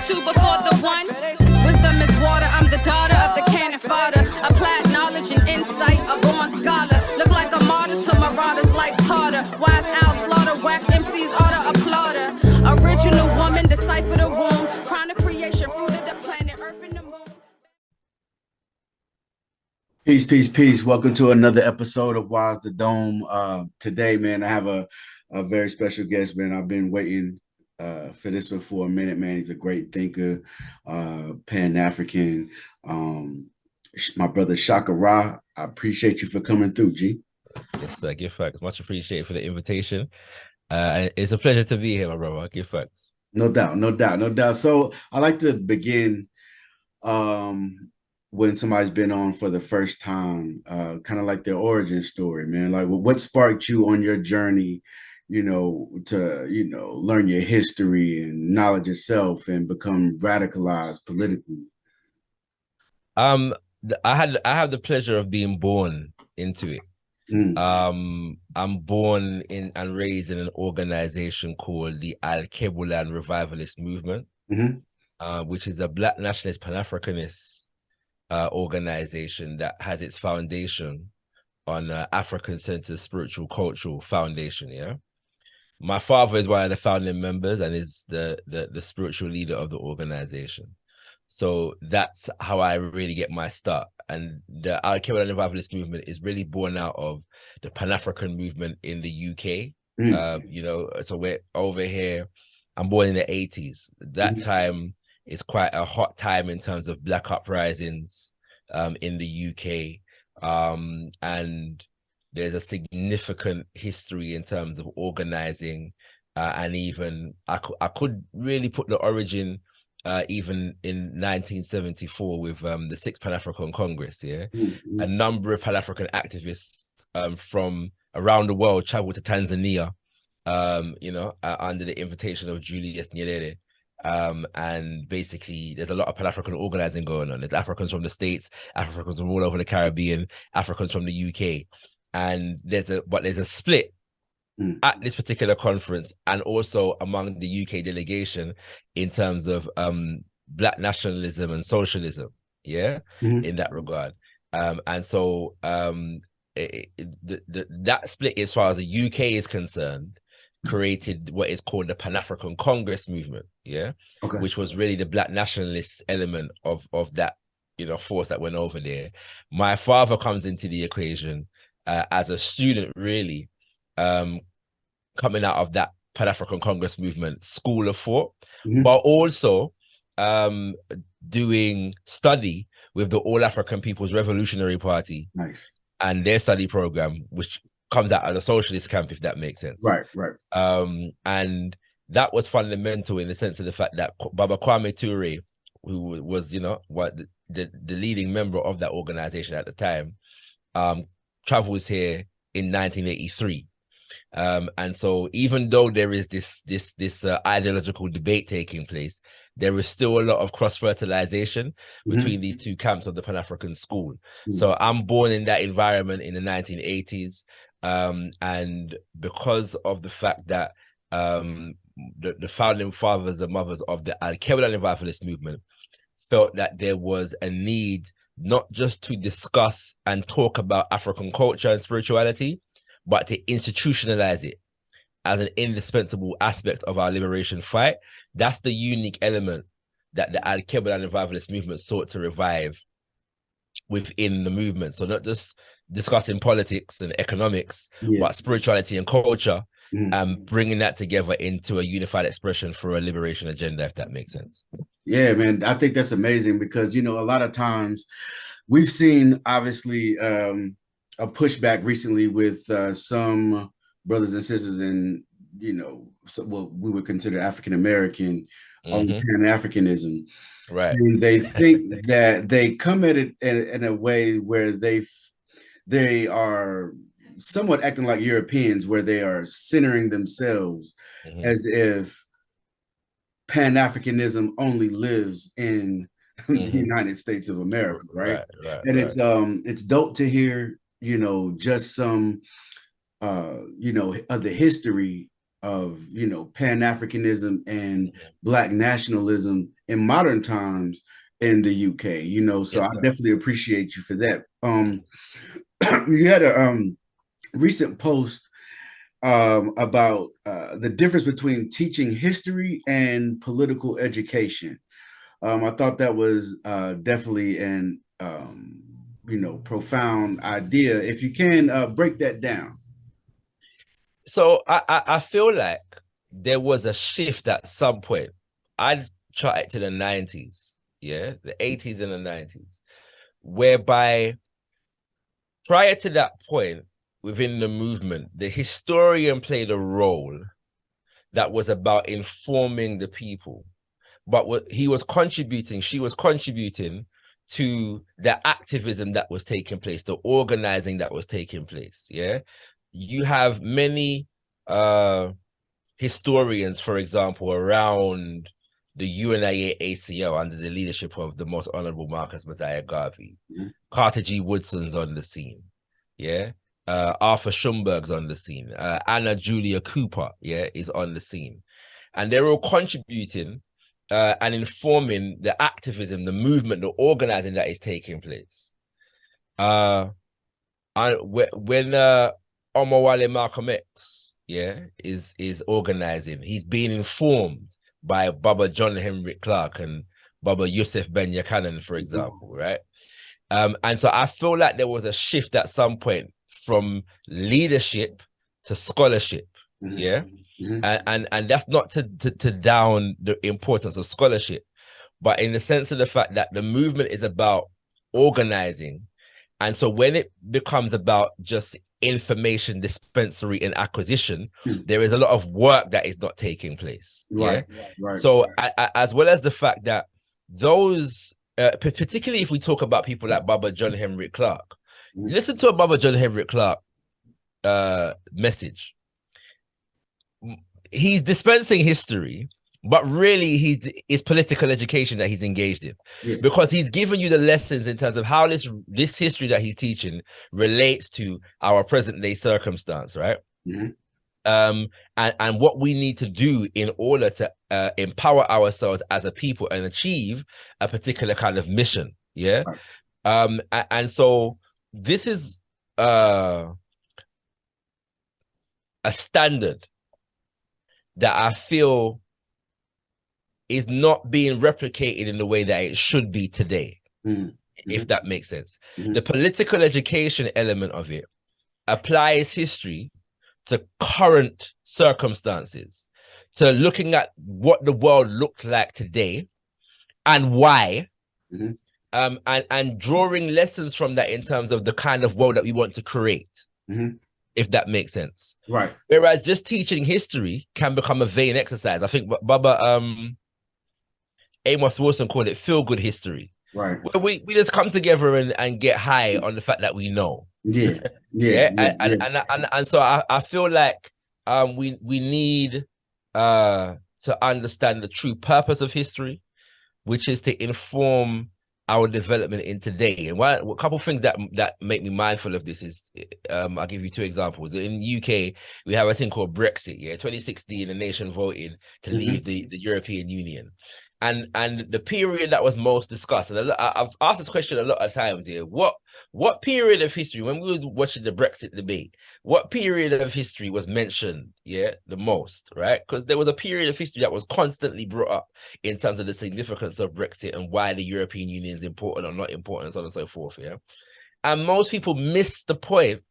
two before the one. Wisdom is water, I'm the daughter of the cannon fodder. Applied knowledge and insight, a born scholar. Look like a martyr to marauders like Tartar. Wise owl slaughter, whack MCs order applauder. Original woman, decipher the womb. Crown of creation, fruit of the planet, earth and the moon. Peace, peace, peace. Welcome to another episode of Wise the Dome. Today, man, I have a very special guest, man. I've been waiting for this one for a minute, man. He's a great thinker, Pan-African. My brother ShakaRa, I appreciate you for coming through, G. Yes, sir. Give thanks. Much appreciated for the invitation. And it's a pleasure to be here, my brother. Give thanks. No doubt, no doubt, no doubt. So I like to begin when somebody's been on for the first time, kind of like their origin story, man. Like, what sparked you on your journey, to, learn your history and knowledge itself and become radicalized politically? I have the pleasure of being born into it. I'm born in and raised in an organization called the Al-Kebulan Revivalist Movement, which is a Black nationalist Pan-Africanist organization that has its foundation on African-centered spiritual cultural foundation. Yeah, my father is one of the founding members and is the spiritual leader of the organization. So that's how I really get my start. And the Al-Kebulan Revivalist Movement is really born out of the Pan-African movement in the UK. So we're over here. I'm born in the 80s. That time is quite a hot time in terms of Black uprisings in the UK. And there's a significant history in terms of organizing. And even I could really put the origin even in 1974 with the Sixth Pan-African Congress. Yeah, a number of Pan-African activists from around the world traveled to Tanzania, under the invitation of Julius Nyerere. And basically there's a lot of Pan-African organizing going on. There's Africans from the States, Africans from all over the Caribbean, Africans from the UK, and there's a split at this particular conference and also among the UK delegation in terms of Black nationalism and socialism, in that regard. And so that split, as far as the UK is concerned, created what is called the Pan-African Congress movement, which was really the Black nationalist element of that force that went over there. My father comes into the equation as a student, really, coming out of that Pan-African Congress movement school of thought, but also doing study with the All African People's Revolutionary Party. Nice. And their study program, which comes out of the socialist camp, if that makes sense. Right. And that was fundamental in the sense of the fact that Baba Kwame Ture, who was, the leading member of that organization at the time, travels here in 1983. And so even though there is this ideological debate taking place, there is still a lot of cross-fertilization between these two camps of the Pan-African school. So I'm born in that environment in the 1980s. And because of the fact that the founding fathers and mothers of the Al-Kebulan Revivalist movement felt that there was a need not just to discuss and talk about African culture and spirituality, but to institutionalize it as an indispensable aspect of our liberation fight. That's the unique element that the Al-Kebulan Revivalist movement sought to revive within the movement. So not just discussing politics and economics, but spirituality and culture, and bringing that together into a unified expression for a liberation agenda, if that makes sense. Yeah, man, I think that's amazing because, a lot of times we've seen, obviously, a pushback recently with some brothers and sisters in, what we would consider African-American on Pan-Africanism. Right. And they think that they come at it in a way where they are somewhat acting like Europeans, where they are centering themselves as if Pan-Africanism only lives in the United States of America, right? And it's dope to hear, just some, of the history you know, Pan-Africanism and Black nationalism in modern times in the UK, you know, so Yes, I sir. definitely appreciate you for that. You had a recent post about the difference between teaching history and political education. I thought that was definitely an you know, profound idea. If you can break that down. So I feel like there was a shift at some point. I try it to the 90s, yeah, the 80s and the 90s, whereby prior to that point within the movement, the historian played a role that was about informing the people. But what he was contributing, she was contributing to the activism that was taking place, the organizing that was taking place. Yeah. You have many historians, for example, around the UNIA ACL under the leadership of the most honorable Marcus Messiah Garvey. Mhm. Carter G. Woodson's on the scene. Yeah. Arthur Schumberg's on the scene. Anna Julia Cooper, yeah, is on the scene. And they're all contributing and informing the activism, the movement, the organizing that is taking place. And when Omowale Malcolm X, yeah, is organizing, he's being informed by Baba John Henry Clark and Baba Yusuf Ben Yakanan, for example, right? And so I feel like there was a shift at some point from leadership to scholarship. Mhm. Yeah. Mhm. And that's not to down the importance of scholarship, but in the sense of the fact that the movement is about organizing. And so when it becomes about just information dispensary and acquisition, there is a lot of work that is not taking place. Right, Yeah. right. So as well as the fact that those, particularly if we talk about people like Baba John Henry Clark, listen to a Baba John Henry Clark message. He's dispensing history, but really it's political education that he's engaged in. Yeah. Because he's given you the lessons in terms of how this history that he's teaching relates to our present day circumstance, right? Mm-hmm. And what we need to do in order to empower ourselves as a people and achieve a particular kind of mission. Yeah. Right. And so this is a standard that I feel is not being replicated in the way that it should be today, if that makes sense. The political education element of it applies history to current circumstances, to looking at what the world looked like today and why, and drawing lessons from that in terms of the kind of world that we want to create. If that makes sense. Right. Whereas just teaching history can become a vain exercise. I think Baba Amos Wilson called it feel-good history. Right. Where we just come together and get high on the fact that we know. Yeah. And so I feel like we need to understand the true purpose of history, which is to inform our development in today. And a couple of things that make me mindful of this is, I'll give you two examples. In the UK, we have a thing called Brexit. Yeah, 2016, the nation voted to leave the European Union. And the period that was most discussed, and I've asked this question a lot of times here, what period of history, when we was watching the Brexit debate, what period of history was mentioned, the most, right? Because there was a period of history that was constantly brought up in terms of the significance of Brexit and why the European Union is important or not important and so on and so forth, And most people miss the point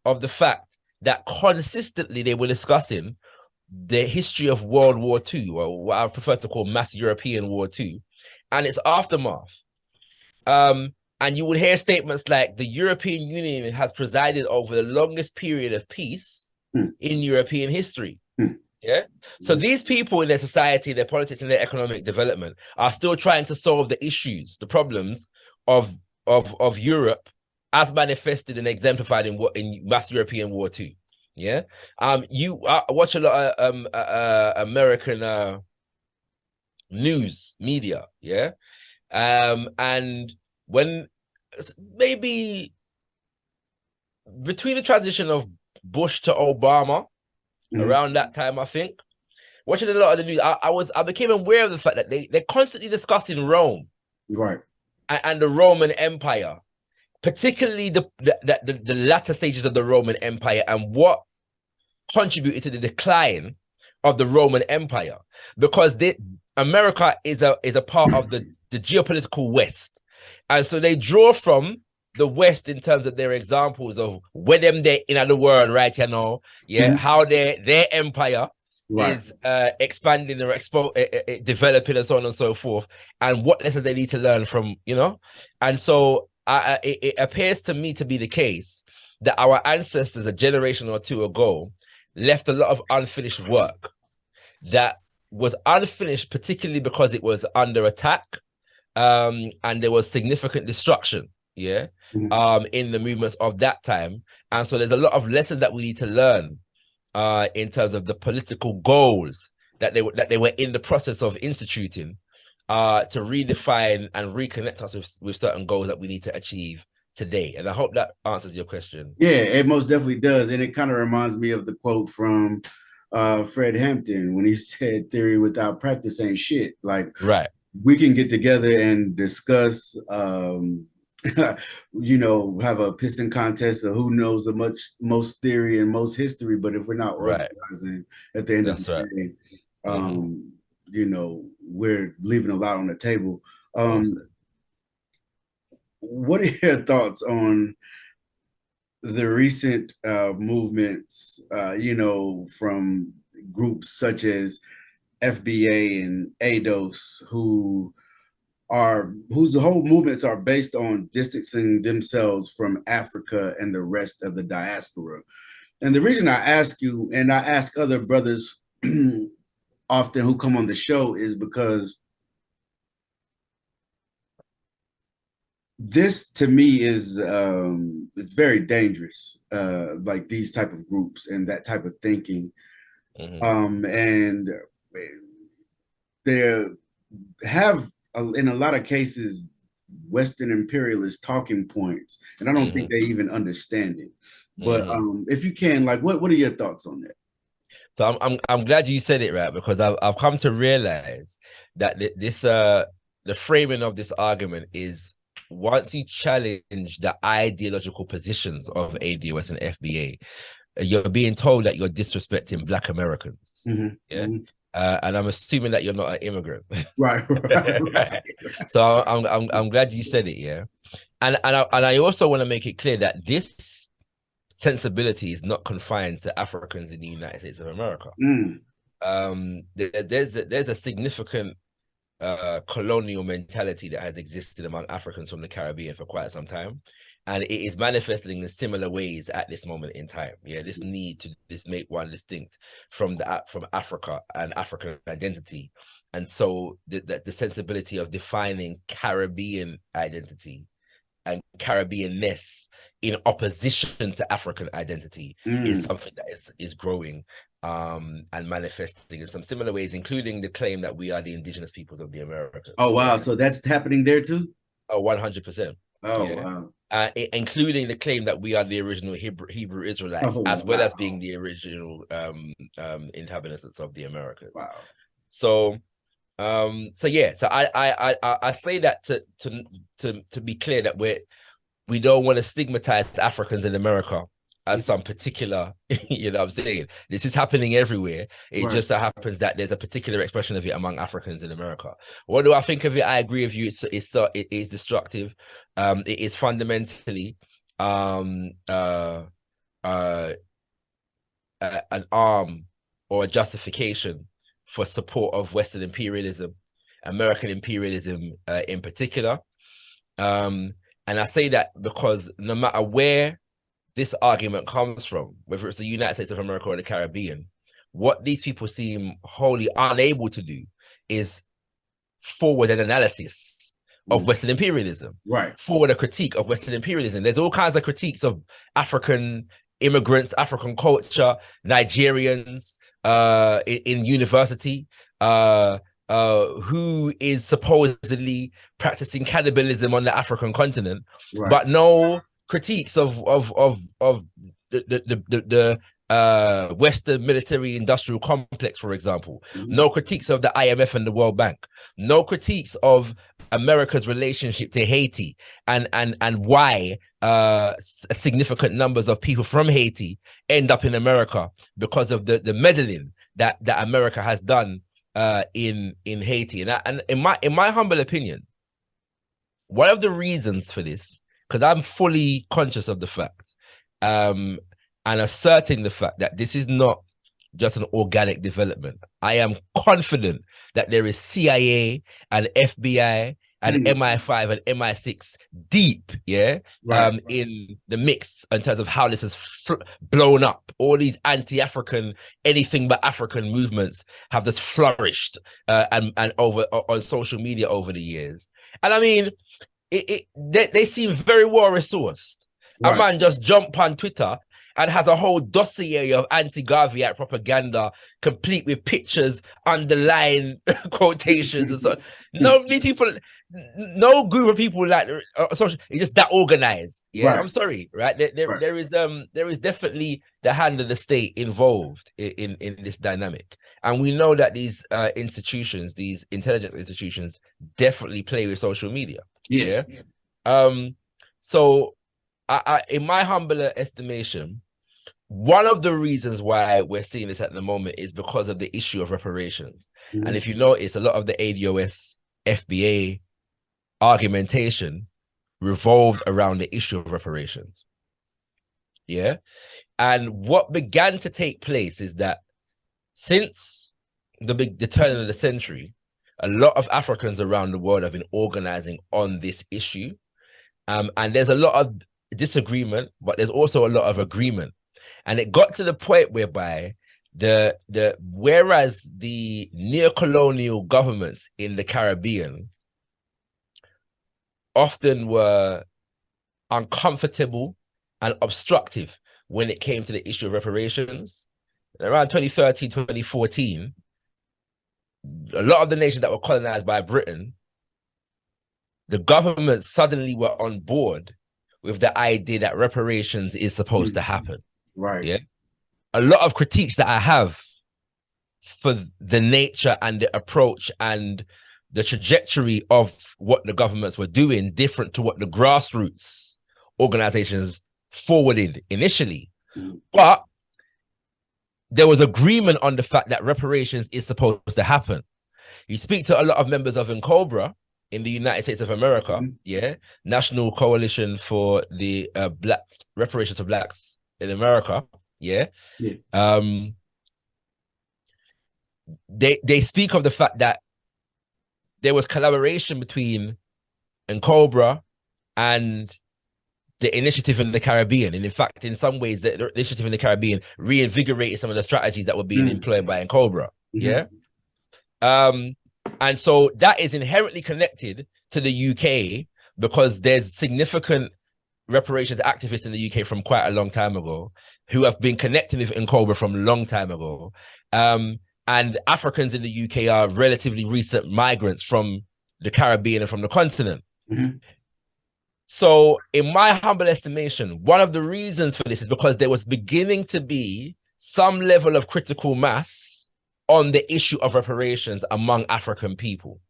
of the fact that consistently they were discussing the history of World War II, or what I prefer to call mass European War II, and its aftermath. And you would hear statements like the European Union has presided over the longest period of peace in European history. So these people in their society, their politics, and their economic development are still trying to solve the issues, the problems of Europe as manifested and exemplified in mass European War II. You watch a lot of American news media, and when maybe between the transition of Bush to Obama, around that time, I think. Watching a lot of the news, I became aware of the fact that they're constantly discussing Rome, right, and the Roman Empire, particularly the latter stages of the Roman Empire and what contributed to the decline of the Roman Empire, because America is a part of the geopolitical West, and so they draw from the West in terms of their examples of where them they in the world right how their empire is expanding or developing and so on and so forth, and what lessons they need to learn from, and so it appears to me to be the case that our ancestors a generation or two ago left a lot of unfinished work that was unfinished, particularly because it was under attack, and there was significant destruction in the movements of that time. And so there's a lot of lessons that we need to learn in terms of the political goals that they were in the process of instituting to redefine and reconnect us with certain goals that we need to achieve today. And I hope that answers your question. Yeah, it most definitely does. And it kind of reminds me of the quote from Fred Hampton when he said theory without practice ain't shit. Like, right, we can get together and discuss have a pissing contest of who knows the most theory and most history, but if we're not organizing at the end of the day, we're leaving a lot on the table. What are your thoughts on the recent movements, from groups such as FBA and ADOS, whose whole movements are based on distancing themselves from Africa and the rest of the diaspora? And the reason I ask you, and I ask other brothers often who come on the show, is because this to me is it's very dangerous, like these type of groups and that type of thinking. And they have in a lot of cases Western imperialist talking points, and I don't think they even understand it. But if you can, like, what are your thoughts on that? So I'm glad you said it, right, because I've come to realize that this the framing of this argument is, once you challenge the ideological positions of ADOS and FBA, you're being told that you're disrespecting Black Americans. And I'm assuming that you're not an immigrant. Right. So I'm glad you said it, and I also want to make it clear that this sensibility is not confined to Africans in the United States of America. There's a significant colonial mentality that has existed among Africans from the Caribbean for quite some time, and it is manifesting in similar ways at this moment in time. This need to make one distinct from Africa and African identity, and so the sensibility of defining Caribbean identity and Caribbeanness in opposition to African identity is something that is growing and manifesting in some similar ways, including the claim that we are the indigenous peoples of the Americas. Oh, wow. So that's happening there too? Oh, 100%. Oh, wow. Including the claim that we are the original Hebrew Israelites, as well as being the original inhabitants of the Americas. Wow. So I say that to be clear that we don't want to stigmatize Africans in America as some particular, I'm saying this is happening everywhere. It just so happens that there's a particular expression of it among Africans in America. What do I think of it? I agree with you. It is destructive. It is fundamentally an arm or a justification for support of Western imperialism, American imperialism in particular. And I say that because no matter where this argument comes from, whether it's the United States of America or the Caribbean, what these people seem wholly unable to do is forward an analysis of Western imperialism, forward a critique of Western imperialism. There's all kinds of critiques of African immigrants, African culture, Nigerians in university, who is supposedly practicing cannibalism on the African continent, but no critiques of the Western military industrial complex, for example. No critiques of the IMF and the World Bank. No critiques of America's relationship to Haiti and why significant numbers of people from Haiti end up in America because of the meddling that America has done in Haiti. And in my humble opinion, one of the reasons for this, because I'm fully conscious of the fact, and asserting the fact that this is not just an organic development. I am confident that there is CIA and FBI and MI5 and MI6 deep, in the mix in terms of how this has blown up. All these anti-African, anything but African movements have just flourished and over on social media over the years. And I mean, they seem very well resourced. A man just jump on Twitter and has a whole dossier of anti-Garveyite propaganda, complete with pictures, underlying quotations and so on. No, these people, no group of people like social, it's just that organized. Yeah, I'm sorry, right? There is definitely the hand of the state involved in this dynamic, and we know that these institutions, these intelligence institutions, definitely play with social media. Yes. Yeah. So, in my humbler estimation, one of the reasons why we're seeing this at the moment is because of the issue of reparations. And if you notice, a lot of the ADOS FBA argumentation revolved around the issue of reparations. Yeah. And what began to take place is that since the turn of the century, a lot of Africans around the world have been organizing on this issue. And there's a lot of disagreement, but there's also a lot of agreement. And it got to the point whereby whereas the neo-colonial governments in the Caribbean often were uncomfortable and obstructive when it came to the issue of reparations, around 2013, 2014, a lot of the nations that were colonized by Britain, the governments suddenly were on board with the idea that reparations is supposed to happen. Right. Yeah. A lot of critiques that I have for the nature and the approach and the trajectory of what the governments were doing different to what the grassroots organizations forwarded initially. But there was agreement on the fact that reparations is supposed to happen. You speak to a lot of members of NCOBRA in the United States of America, National Coalition for the Black Reparations of Blacks in America, they speak of the fact that there was collaboration between NCOBRA and the initiative in the Caribbean. And in fact, in some ways, the initiative in the Caribbean reinvigorated some of the strategies that were being employed by NCOBRA. And so that is inherently connected to the UK because there's significant reparations activists in the UK from quite a long time ago who have been connected with NCOBRA from a long time ago. And Africans in the UK are relatively recent migrants from the Caribbean and from the continent. So in my humble estimation, one of the reasons for this is because there was beginning to be some level of critical mass on the issue of reparations among African people.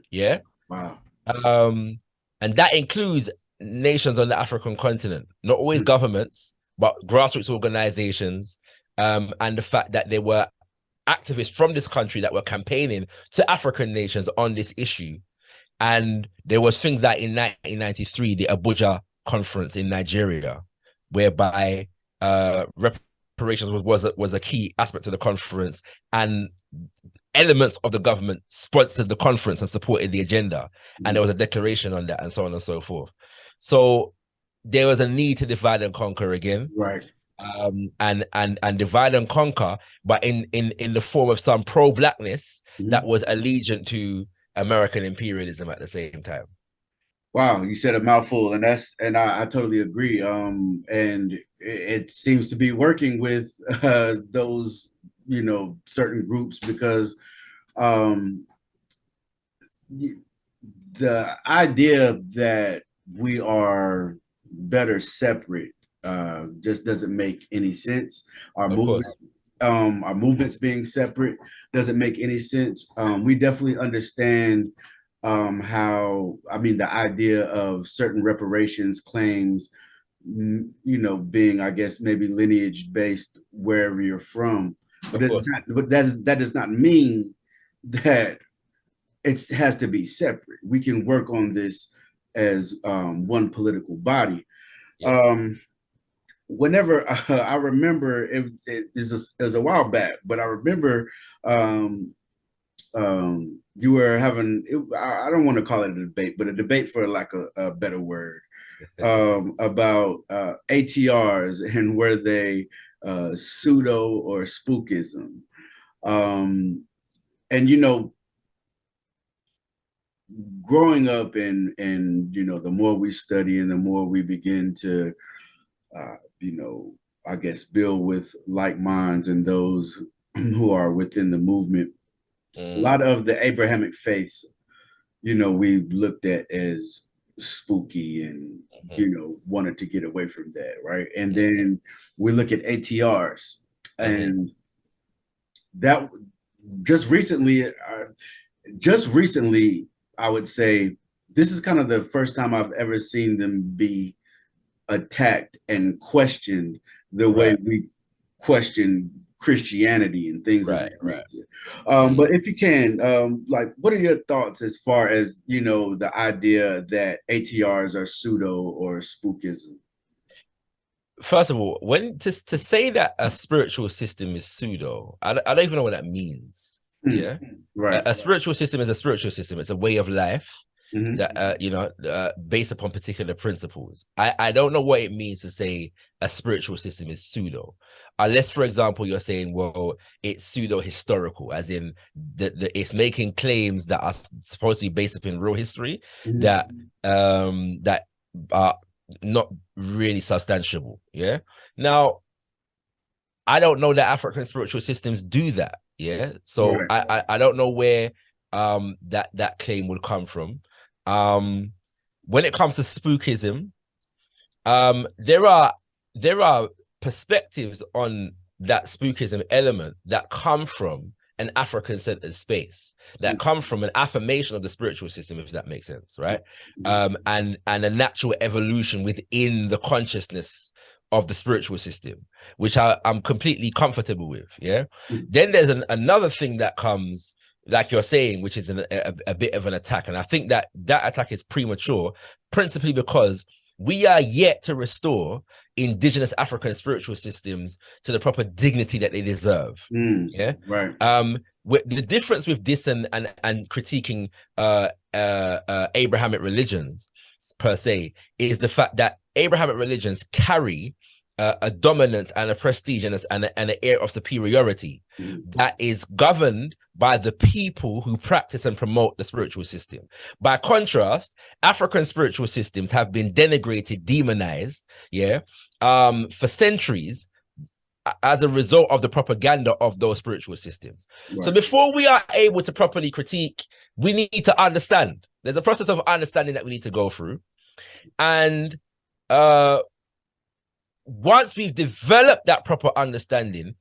Yeah. Wow. And that includes nations on the African continent, not always governments, but grassroots organizations, and the fact that there were activists from this country that were campaigning to African nations on this issue. And there was things like in 1993, the Abuja conference in Nigeria, whereby reparations was a key aspect of the conference, and elements of the government sponsored the conference and supported the agenda. And there was a declaration on that and so on and so forth. So there was a need to divide and conquer again. Right. And divide and conquer, but in the form of some pro-blackness that was allegiant to American imperialism at the same time. Wow, you said a mouthful, and I totally agree. And it seems to be working with those, certain groups, because the idea that we are better separate just doesn't make any sense. Our Of course. movements being separate doesn't make any sense. We definitely understand how, I mean, the idea of certain reparations claims, being, I guess, maybe lineage based wherever you're from, but Of it's course. not. But that does not mean that it has to be separate. We can work on this as one political body. Yeah. Whenever I remember, it was a while back, but I remember you were having, I don't want to call it a debate, but a debate for like a better word, about ATRs and were they pseudo or spookism. And growing up and the more we study and the more we begin to I guess build with like minds and those who are within the movement, a lot of the Abrahamic faiths, we looked at as spooky and wanted to get away from that, right? And then we look at ATRs, and that just recently I would say this is kind of the first time I've ever seen them be attacked and questioned the way we question Christianity and things of that nature. But if you can, like, what are your thoughts as far as the idea that ATRs are pseudo or spookism? First of all, when to say that a spiritual system is pseudo, I don't even know what that means. Yeah, right. A spiritual system is a spiritual system. It's a way of life that based upon particular principles. I don't know what it means to say a spiritual system is pseudo, unless, for example, you're saying, well, it's pseudo historical, as in it's making claims that are supposed to be based upon real history that that are not really substantiable. Yeah. Now, I don't know that African spiritual systems do that. Yeah. So I don't know where that claim would come from. When it comes to spookism, there are perspectives on that spookism element that come from an African-centered space, that come from an affirmation of the spiritual system, if that makes sense, right? And a natural evolution within the consciousness of the spiritual system, which I'm completely comfortable with. Yeah. Then there's another thing that comes, like you're saying, which is a bit of an attack. And I think that attack is premature, principally because we are yet to restore indigenous African spiritual systems to the proper dignity that they deserve. Yeah. Right. The difference with this and critiquing Abrahamic religions per se is the fact that Abrahamic religions carry a dominance and a prestige and an air of superiority that is governed by the people who practice and promote the spiritual system. By contrast, African spiritual systems have been denigrated, demonized, for centuries as a result of the propaganda of those spiritual systems. Right. So before we are able to properly critique, we need to understand. There's a process of understanding that we need to go through. And once we've developed that proper understanding,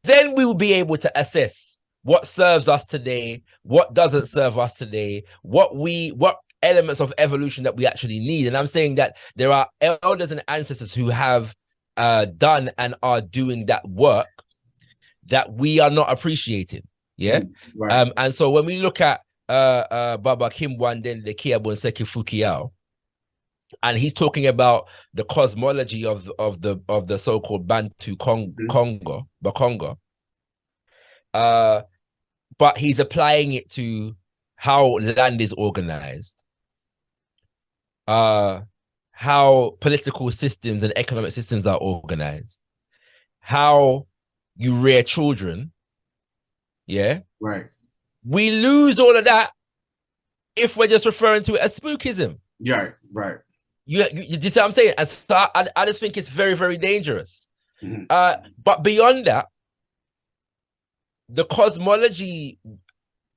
then we will be able to assess what serves us today, what doesn't serve us today, what elements of evolution that we actually need. And I'm saying that there are elders and ancestors who have done and are doing that work that we are not appreciating. Yeah. Right. And so when we look at Baba Kimwanden de Kiabonseki Fukiao, and he's talking about the cosmology of the so-called Bantu Bakongo, but he's applying it to how land is organized, how political systems and economic systems are organized, how you rear children. Yeah. Right. We lose all of that if we're just referring to it as spookism. Yeah. Right. You see what I'm saying? And so I just think it's very, very dangerous. But beyond that, the cosmology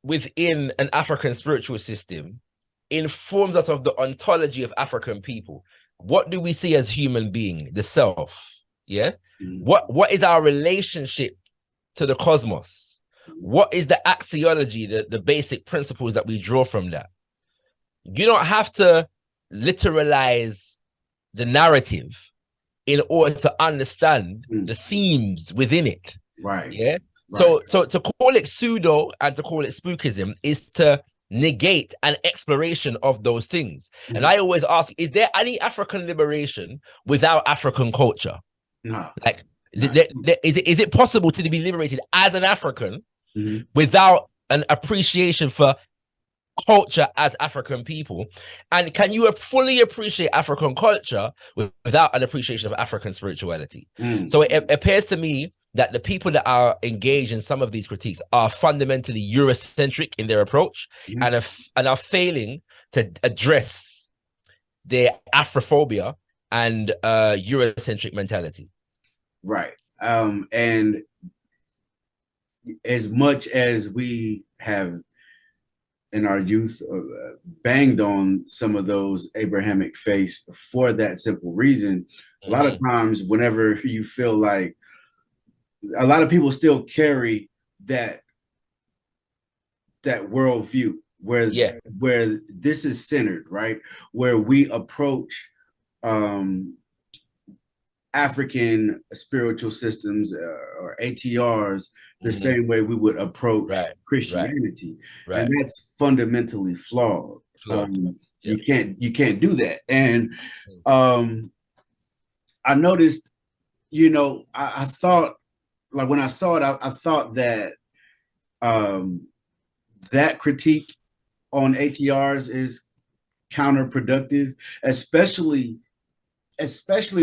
within an African spiritual system informs us of the ontology of African people. what do we see as human being, the self? Yeah. Mm. What is our relationship to the cosmos? What is the axiology, the basic principles that we draw from that? You don't have to literalize the narrative in order to understand the themes within it. Right. Yeah. Right. So to call it pseudo and to call it spookism is to negate an exploration of those things. And I always ask, is there any African liberation without African culture? No. Like, is it possible to be liberated as an African without an appreciation for culture as African people? And can you fully appreciate African culture without an appreciation of African spirituality? So it appears to me that the people that are engaged in some of these critiques are fundamentally Eurocentric in their approach and are failing to address their Afrophobia and Eurocentric mentality. Right. And as much as we have in our youth banged on some of those Abrahamic faiths for that simple reason, a lot of times whenever you feel like a lot of people still carry that worldview where this is centered, right? Where we approach African spiritual systems or ATRs the same way we would approach Christianity, and that's fundamentally flawed. You can't do that. And I noticed, I thought, like when I saw it, I thought that that critique on ATRs is counterproductive, especially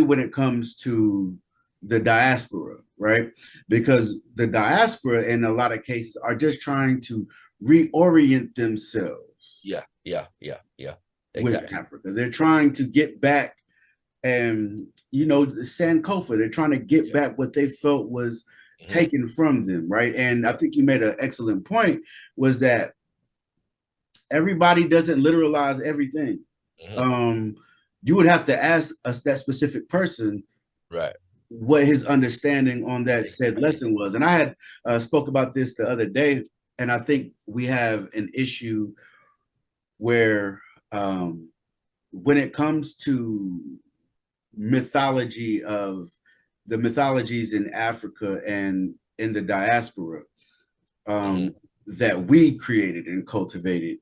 when it comes to the diaspora, right? Because the diaspora in a lot of cases are just trying to reorient themselves. Exactly. With Africa. They're trying to get back and, Sankofa, they're trying to get back what they felt was taken from them, right? And I think you made an excellent point, was that everybody doesn't literalize everything. You would have to ask us, that specific person, what his understanding on that said lesson was. And I had spoke about this the other day, and I think we have an issue where when it comes to mythology of the mythologies in Africa and in the diaspora that we created and cultivated,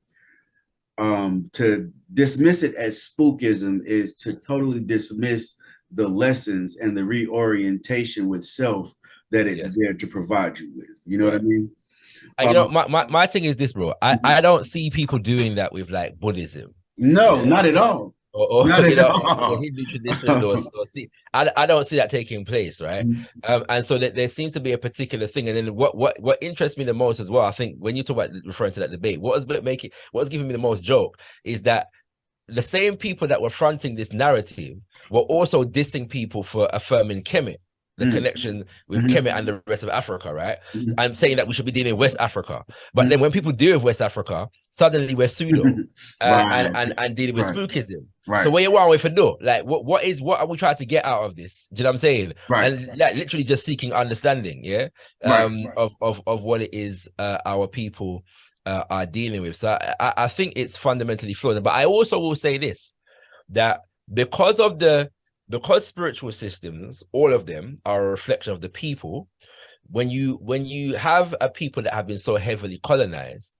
to dismiss it as spookism is to totally dismiss the lessons and the reorientation with self that it's there to provide you with. You know what I mean? My thing is this, bro. I don't see people doing that with like Buddhism. No, not at all. Or the Hindu tradition, or see, I don't see that taking place, right? And so there seems to be a particular thing. And then what interests me the most as well, I think, when you talk about referring to that debate, what was giving me the most joke is that the same people that were fronting this narrative were also dissing people for affirming Kemet, the connection with Kemet and the rest of Africa, right? I'm saying that we should be dealing with West Africa. But then when people deal with West Africa, suddenly we're pseudo and dealing with spookism. So what you want with do? Like what are we trying to get out of this? Do you know what I'm saying? And like literally just seeking understanding, of what it is our people are dealing with. So I think it's fundamentally flawed. But I also will say this, that because spiritual systems, all of them are a reflection of the people, when you have a people that have been so heavily colonized,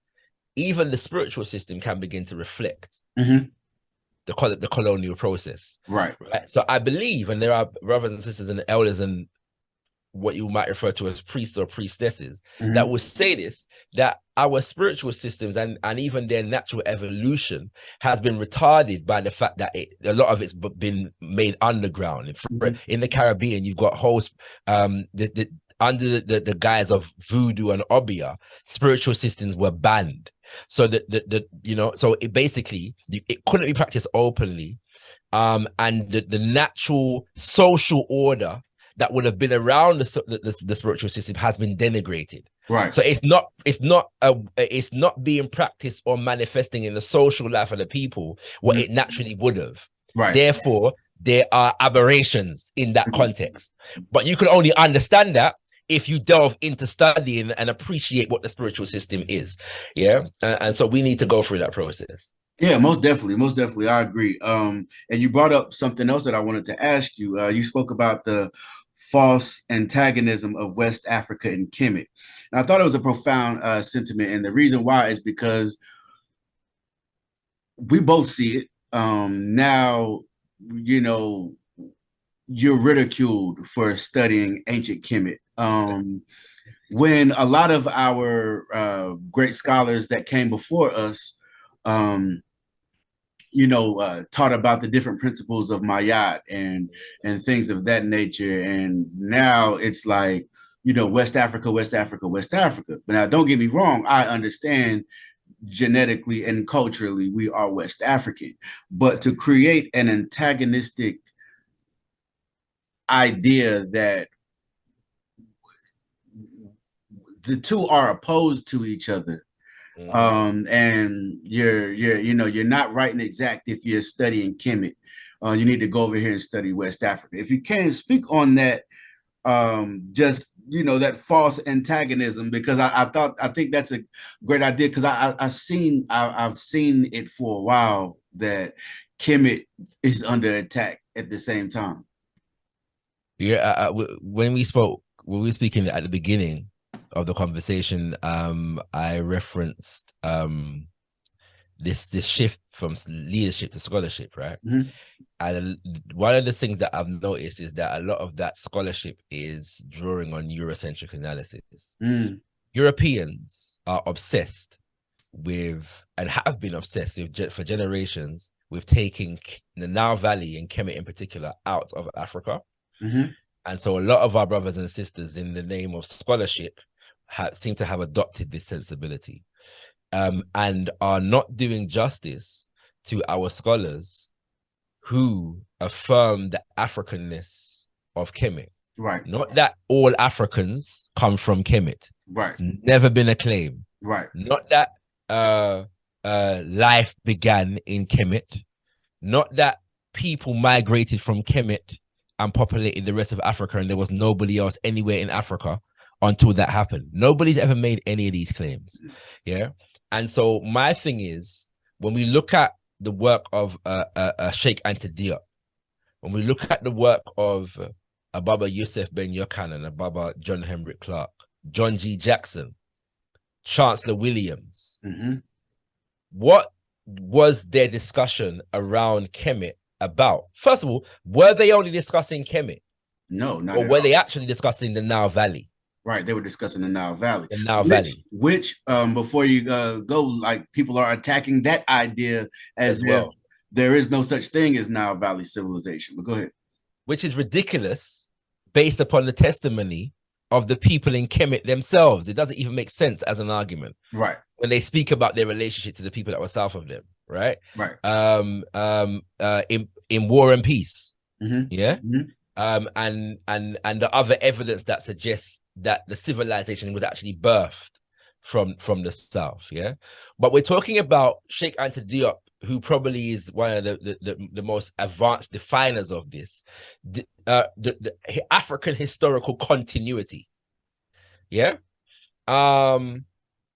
even the spiritual system can begin to reflect the colonial process. Right. So I believe, and there are brothers and sisters and elders and what you might refer to as priests or priestesses that will say this, that our spiritual systems and even their natural evolution has been retarded by the fact that a lot of it's been made underground. In the Caribbean, you've got hosts under the guise of voodoo and obia, spiritual systems were banned. So so it basically, it couldn't be practiced openly, and the natural social order that would have been around the spiritual system has been denigrated. Right. So it's not being practiced or manifesting in the social life of the people what it naturally would have. Right. Therefore, there are aberrations in that context. But you can only understand that if you delve into studying and appreciate what the spiritual system is. Yeah. And so we need to go through that process. Yeah, most definitely, I agree. And you brought up something else that I wanted to ask you. You spoke about the false antagonism of West Africa and Kemet. And I thought it was a profound sentiment, and the reason why is because we both see it. Now, you know, you're ridiculed for studying ancient Kemet. When a lot of our great scholars that came before us, taught about the different principles of Mayat and things of that nature. And now it's like, West Africa, West Africa, West Africa. But now, don't get me wrong, I understand genetically and culturally we are West African. But to create an antagonistic idea that the two are opposed to each other, and you're not right and exact if you're studying Kemet. You need to go over here and study West Africa. If you can speak on that, that false antagonism, because I think that's a great idea, because I've seen it for a while that Kemet is under attack at the same time. Yeah, when we were speaking at the beginning of the conversation, I referenced this shift from leadership to scholarship, right? Mm-hmm. And one of the things that I've noticed is that a lot of that scholarship is drawing on Eurocentric analysis. Europeans are obsessed with, and have been obsessed with, for generations, with taking the Nile Valley and Kemet in particular out of Africa. Mm-hmm. And so a lot of our brothers and sisters, in the name of scholarship, seem to have adopted this sensibility, and are not doing justice to our scholars who affirm the Africanness of Kemet. Right. Not that all Africans come from Kemet. Right. It's never been a claim. Right. Not that life began in Kemet. Not that people migrated from Kemet and populated the rest of Africa and there was nobody else anywhere in Africa until that happened. Nobody's ever made any of these claims. Yeah. And so my thing is, when we look at the work of Sheikh Anta Diop, when we look at the work of Ababa Yusuf Ben Yochanan, Ababa John Henrik Clark, John G. Jackson, Chancellor Williams, what was their discussion around Kemet about? First of all, were they only discussing Kemet? No, not or at were all. They actually discussing the Nile Valley? Right, they were discussing the Nile Valley. The Nile Valley. Which before you go, like, people are attacking that idea as if there is no such thing as Nile Valley civilization. But go ahead. Which is ridiculous based upon the testimony of the people in Kemet themselves. It doesn't even make sense as an argument. Right. When they speak about their relationship to the people that were south of them. Right. Right. In War and Peace. Yeah. Mm-hmm. And the other evidence that suggests that the civilization was actually birthed from the south. Yeah. But we're talking about Sheikh Anta Diop, who probably is one of the most advanced definers of this, the African historical continuity. Yeah. All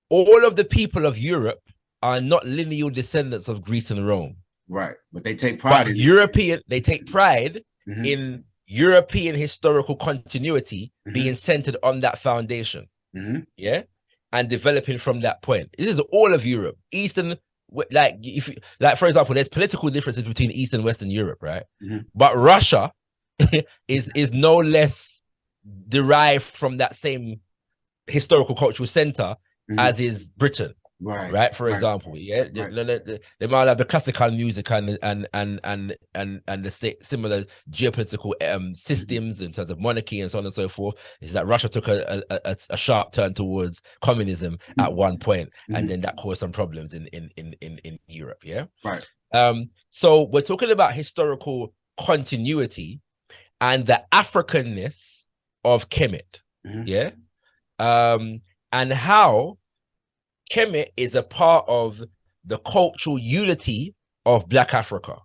of the people of Europe are not lineal descendants of Greece and Rome. Right. But they take pride in they take pride in European historical continuity being centered on that foundation. Yeah. And developing from that point. This is all of Europe. Eastern, for example, there's political differences between East and Western Europe, right? But Russia is no less derived from that same historical cultural center as is Britain. Right. For example, yeah, they might have the classical music and the similar geopolitical systems in terms of monarchy and so on and so forth. Is that Russia took a sharp turn towards communism at one point, and then that caused some problems in Europe. Yeah. Right. So we're talking about historical continuity and the Africanness of Kemet. Yeah. And how Kemet is a part of the cultural unity of Black Africa.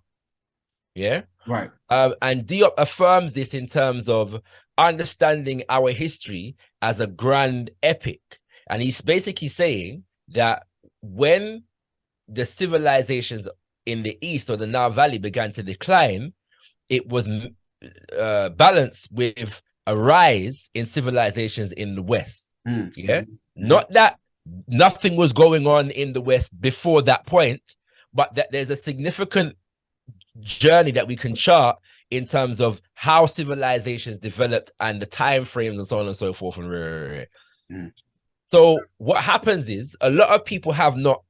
Yeah. Right. And Diop affirms this in terms of understanding our history as a grand epic. And he's basically saying that when the civilizations in the East or the Nile Valley began to decline, it was balanced with a rise in civilizations in the West. Yeah. Not that nothing was going on in the West before that point, but that there's a significant journey that we can chart in terms of how civilizations developed and the time frames and so on and so forth. So what happens is a lot of people have not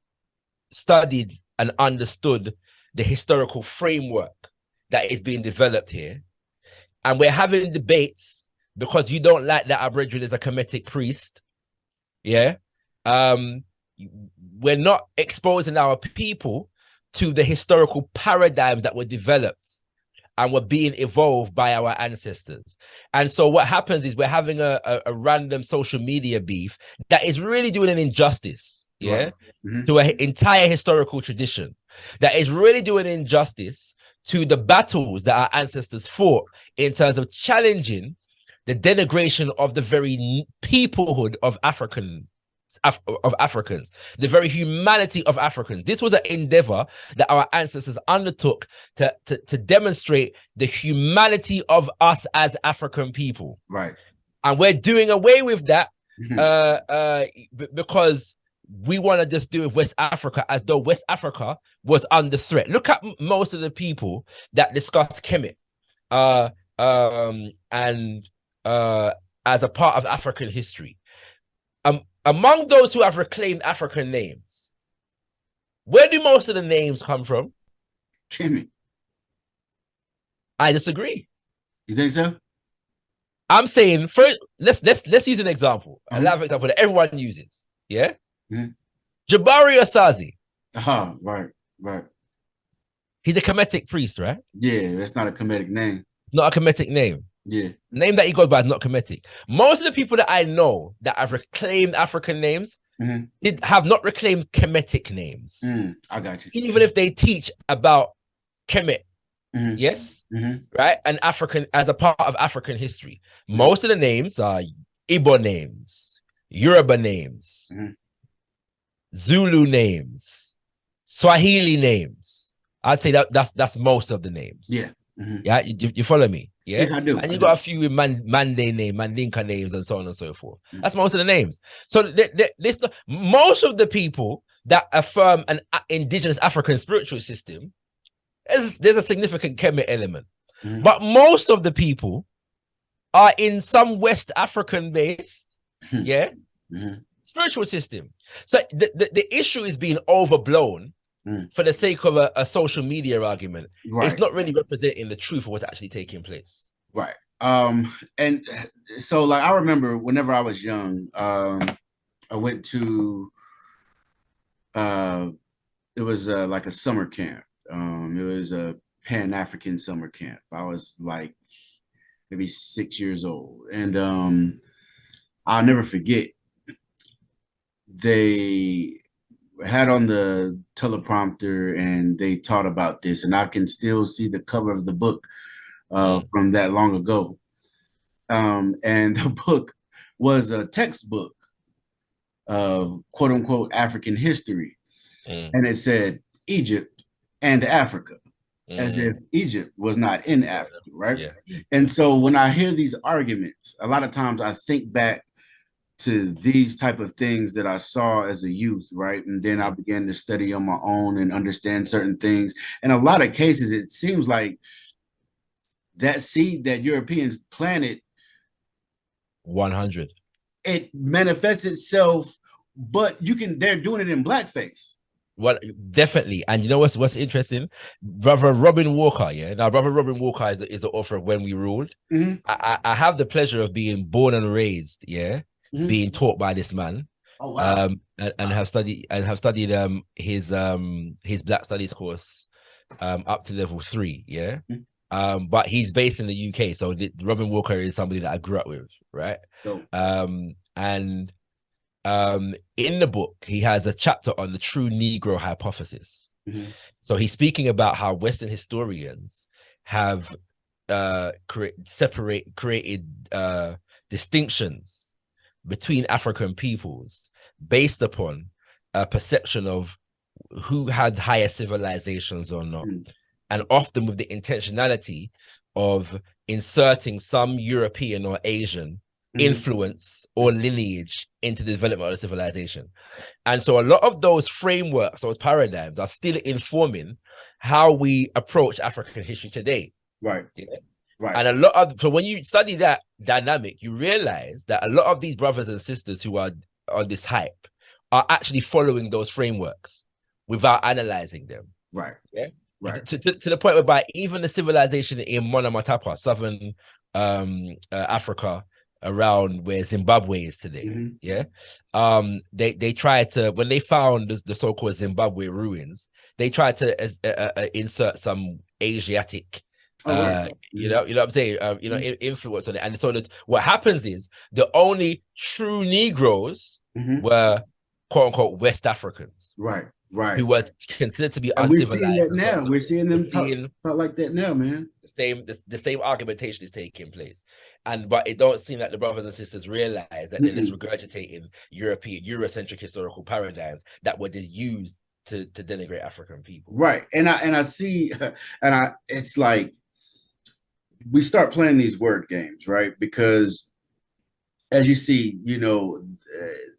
studied and understood the historical framework that is being developed here. And we're having debates because you don't like that Aboriginal is a Kemetic priest. Yeah. We're not exposing our people to the historical paradigms that were developed and were being evolved by our ancestors. And so what happens is we're having a random social media beef that is really doing an injustice, yeah, to an entire historical tradition, that is really doing injustice to the battles that our ancestors fought in terms of challenging the denigration of the very peoplehood of Africans, the very humanity of Africans. This was an endeavor that our ancestors undertook to demonstrate the humanity of us as African people. Right. And we're doing away with that because we want to just do with West Africa as though West Africa was under threat. Look at most of the people that discuss Kemet as a part of African history. Among those who have reclaimed African names, where do most of the names come from? Kemet. I disagree. You think so? I'm saying first, let's use an example, a live example that everyone uses. Yeah. Jabari Osazi. Right. He's a Kemetic priest, right? Yeah, that's not a Kemetic name. Not a Kemetic name. Yeah. Name that he goes by is not Kemetic. Most of the people that I know that have reclaimed African names have not reclaimed Kemetic names. I got you. Even if they teach about Kemet, yes, right? And African as a part of African history. Most of the names are Igbo names, Yoruba names, Zulu names, Swahili names. I'd say that's most of the names. Yeah. Yeah, you follow me? Yeah, yes, I do. And you got a few with Mande name, Mandinka names, and so on and so forth. That's most of the names. So most of the people that affirm an indigenous African spiritual system, there's a significant Kemet element. But most of the people are in some West African based, spiritual system. So the issue is being overblown for the sake of a social media argument. Right. It's not really representing the truth of what's actually taking place. Right. And so like I remember whenever I was young, I went to it was like a summer camp. It was a Pan-African summer camp. I was like maybe 6 years old. And I'll never forget, they had on the teleprompter and they taught about this, and I can still see the cover of the book from that long ago. And the book was a textbook of quote unquote African history. And it said Egypt and Africa, as if Egypt was not in Africa, right? Yeah. And so when I hear these arguments, a lot of times I think back to these type of things that I saw as a youth, right? And then I began to study on my own and understand certain things. In a lot of cases, it seems like that seed that Europeans planted, 100, it manifests itself, but they're doing it in blackface. Well, definitely. And you know what's interesting? Brother Robin Walker, Now, Brother Robin Walker is the author of When We Ruled. I have the pleasure of being born and raised, being taught by this man. Oh, wow. And have studied his Black Studies course up to level 3, but he's based in the UK, so Robin Walker is somebody that I grew up with, right? And in the book he has a chapter on the true Negro hypothesis. So he's speaking about how Western historians have created distinctions between African peoples based upon a perception of who had higher civilizations or not, and often with the intentionality of inserting some European or Asian influence or lineage into the development of the civilization. And so a lot of those frameworks, those paradigms, are still informing how we approach African history today. Right. Yeah? Right. And so when you study that dynamic, you realize that a lot of these brothers and sisters who are on this hype are actually following those frameworks without analyzing them. Right. Yeah. Right. To the point whereby even the civilization in Monamatapa, southern Africa, around where Zimbabwe is today, they tried to, when they found the so-called Zimbabwe ruins, they tried to insert some Asiatic you know what I'm saying, influence on it. And so what happens is the only true Negroes were quote unquote West Africans, right, who were considered to be and uncivilized. We're seeing that now. We're seeing them talk like that now, man. The same argumentation is taking place, but it don't seem like the brothers and sisters realize that they're just regurgitating Eurocentric historical paradigms that were just used to denigrate African people. Right, and I see, it's like we start playing these word games, right? Because as you see,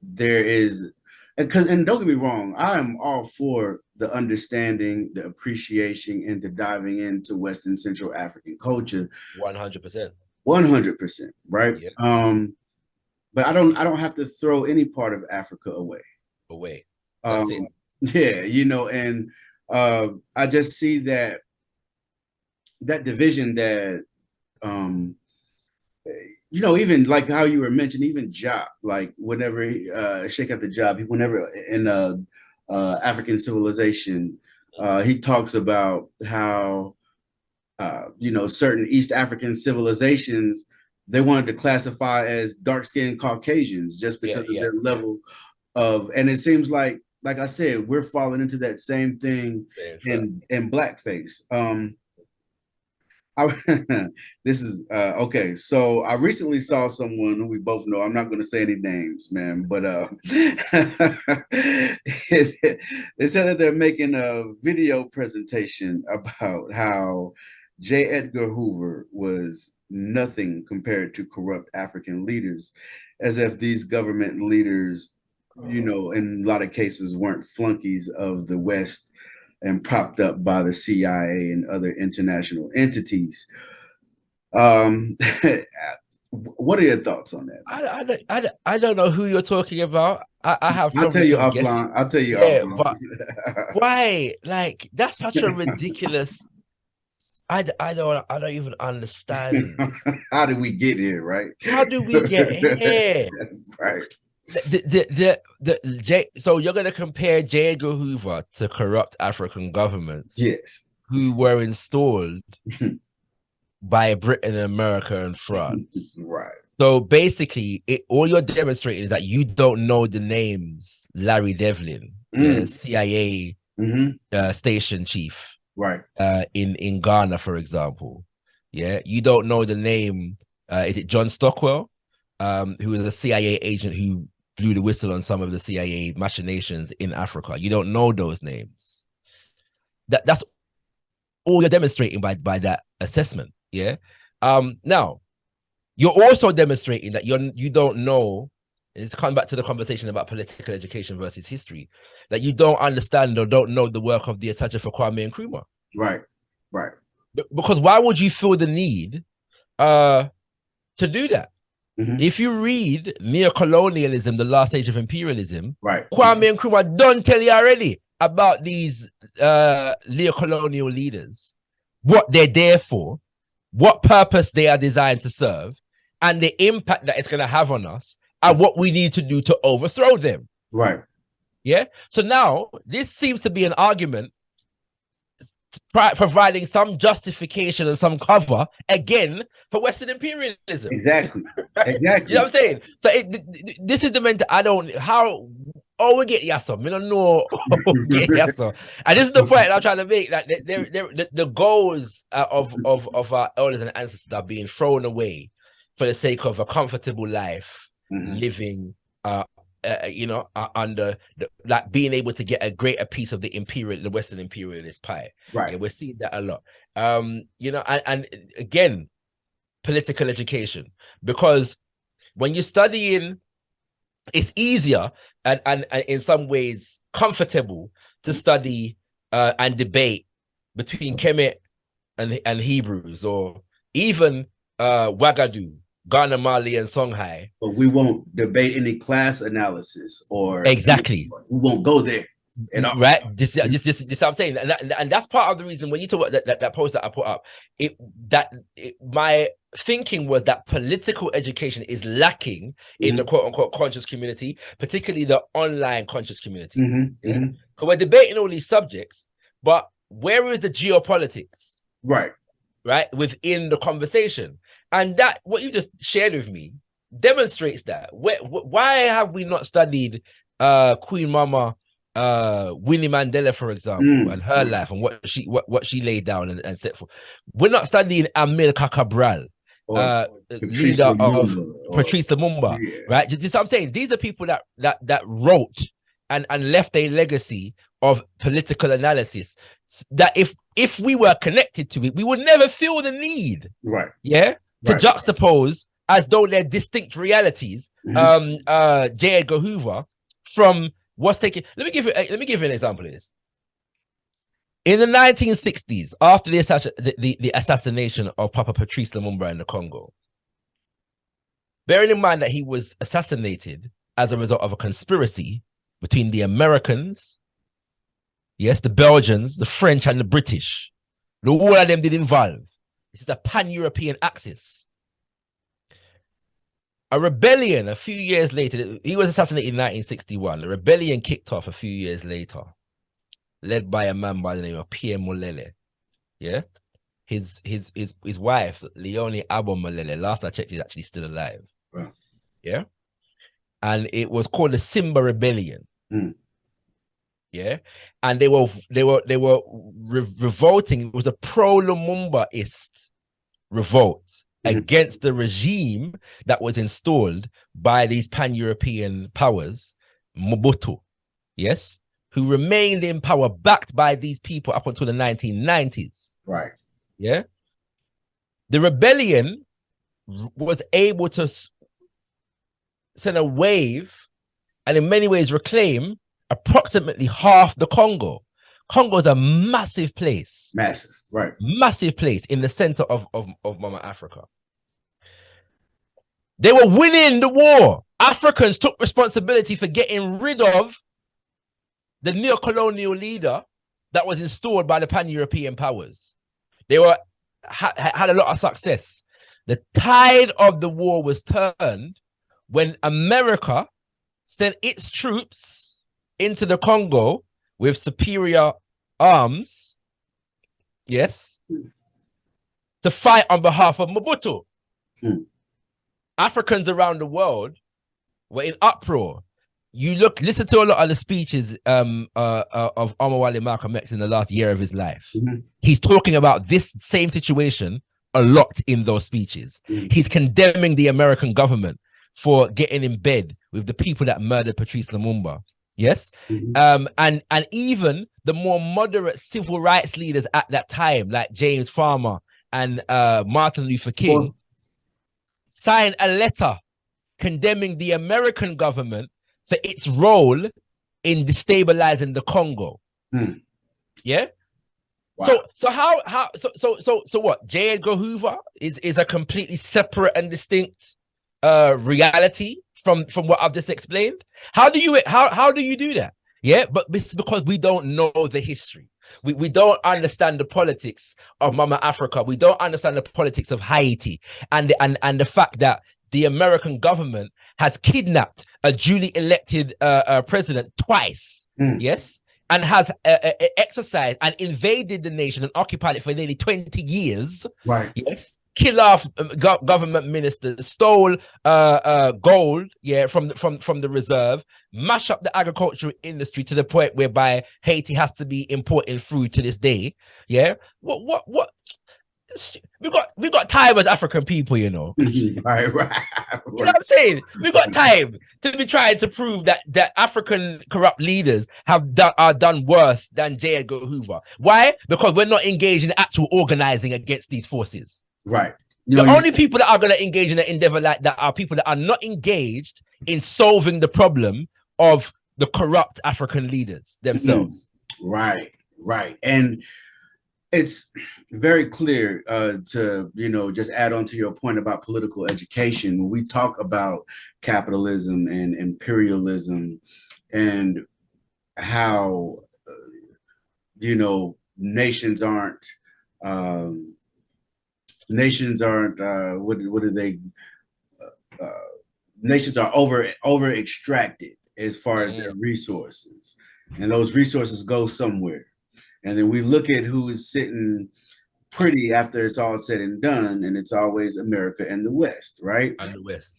there is, and don't get me wrong, I am all for the understanding, the appreciation, and the diving into Western Central African culture. 100%. 100%, right? Yeah. But I don't have to throw any part of Africa away. That's it. Yeah, and I just see that division that even like how you were mentioning, even Job, like whenever Shake Out the Job, whenever in African civilization, he talks about how certain East African civilizations, they wanted to classify as dark-skinned Caucasians just because of their level of, and it seems like I said, we're falling into that same thing in blackface. This is okay. So I recently saw someone who we both know. I'm not going to say any names, man, but they said that they're making a video presentation about how J. Edgar Hoover was nothing compared to corrupt African leaders, as if these government leaders, in a lot of cases, weren't flunkies of the West and propped up by the CIA and other international entities. What are your thoughts on that? I don't know who you're talking about. I'll tell you offline. I'll tell you offline. But why? Like, that's such a ridiculous. I don't even understand. How did we get here, right? How do we get here? Right. So you're going to compare J. Edgar Hoover to corrupt African governments, yes, who were installed by Britain, America, and France, right? So basically, all you're demonstrating is that you don't know the names Larry Devlin, the CIA station chief, right? In Ghana, for example. Yeah, you don't know the name. Is it John Stockwell, who was a CIA agent who blew the whistle on some of the CIA machinations in Africa? You don't know those names. That's all you're demonstrating by that assessment. Yeah. Now, you're also demonstrating that you don't know. It's coming back to the conversation about political education versus history, that you don't understand or don't know the work of the Attaché for Kwame Nkrumah. Right. Right. Because why would you feel the need to do that? If you read Neo-Colonialism, The Last Stage of Imperialism, right, Kwame Nkrumah don't tell you already about these neo-colonial leaders, what they're there for, what purpose they are designed to serve, and the impact that it's going to have on us, and what we need to do to overthrow them. Right. Yeah. So now this seems to be an argument providing some justification and some cover again for Western imperialism. Exactly. Exactly. You know what I'm saying? So this is the mental. Oh, we get yasso. Me don't know. Oh, we get yasso. And this is the point I'm trying to make. That the goals of our elders and ancestors are being thrown away for the sake of a comfortable life, living, under like being able to get a greater piece of the Western imperialist pie. Right. Yeah, we're seeing that a lot. And again, political education, because when you're studying, it's easier and in some ways comfortable to study and debate between Kemet and Hebrews, or even Wagadu, Ghana, Mali, and Songhai. But we won't debate any class analysis or exactly. We won't go there. Right, this what I'm saying, and that's part of the reason when you talk about that post that I put up, my thinking was that political education is lacking in the quote unquote conscious community, particularly the online conscious community. Because we're debating all these subjects, but where is the geopolitics? Right, within the conversation, and that what you just shared with me demonstrates that. Why have we not studied Queen Mama? Winnie Mandela, for example, and her life and what she laid down and set for. We're not studying Amilcar Cabral, leader of Patrice Lumumba, right? Just what I'm saying. These are people that wrote and left a legacy of political analysis that if we were connected to it, we would never feel the need, to juxtapose as though they're distinct realities. J. Edgar Hoover from what's taking. Let me give you an example of this. In the 1960s, after the assassination of Papa Patrice Lumumba in the Congo, bearing in mind that he was assassinated as a result of a conspiracy between the Americans, yes, the Belgians, the French, and the British, all of them did involve. This is a pan-European axis. A rebellion a few years later, he was assassinated in 1961. The rebellion kicked off a few years later, led by a man by the name of Pierre Molele. Yeah. His wife, Leonie Abo Molele, last I checked, is actually still alive. Wow. Yeah. And it was called the Simba Rebellion. Yeah. And they were revolting. It was a pro-Lumumbaist revolt against the regime that was installed by these pan-European powers, Mobutu, yes, who remained in power backed by these people up until the 1990s. Right. Yeah. The rebellion was able to send a wave and in many ways reclaim approximately half the Congo. Congo is a massive place. Massive, right. Massive place in the center of Mama Africa. They were winning the war. Africans took responsibility for getting rid of the neo-colonial leader that was installed by the pan-European powers. They had a lot of success. The tide of the war was turned when America sent its troops into the Congo with superior arms, yes, to fight on behalf of Mobutu. Africans around the world were in uproar. You listen to a lot of the speeches of Omowale Malcolm X in the last year of his life. He's talking about this same situation a lot in those speeches. He's condemning the American government for getting in bed with the people that murdered Patrice Lumumba. Yes. And even the more moderate civil rights leaders at that time, like James Farmer and Martin Luther King, signed a letter condemning the American government for its role in destabilizing the Congo. Yeah. Wow. So what? J. Edgar Hoover is a completely separate and distinct reality from what I've just explained. How do you do that? Yeah, but it's because we don't know the history. We don't understand the politics of Mama Africa. We don't understand the politics of Haiti and the fact that the American government has kidnapped a duly elected president twice. Yes, and has exercised and invaded the nation and occupied it for nearly 20 years. Right. Yes, kill off government ministers, stole gold, from the reserve, mash up the agricultural industry to the point whereby Haiti has to be importing food to this day. Yeah, what? We got time as African people, you know. right. You know what I'm saying? We got time to be trying to prove that African corrupt leaders are done worse than J. Edgar Hoover. Why? Because we're not engaged in actual organizing against these forces. Right. The only people that are going to engage in an endeavor like that are people that are not engaged in solving the problem of the corrupt African leaders themselves. Right. And it's very clear to, just add on to your point about political education. When we talk about capitalism and imperialism and how, nations aren't, what are they? Nations are over extracted as far as their resources, and those resources go somewhere. And then we look at who is sitting pretty after it's all said and done, and it's always America and the West, right? And the West.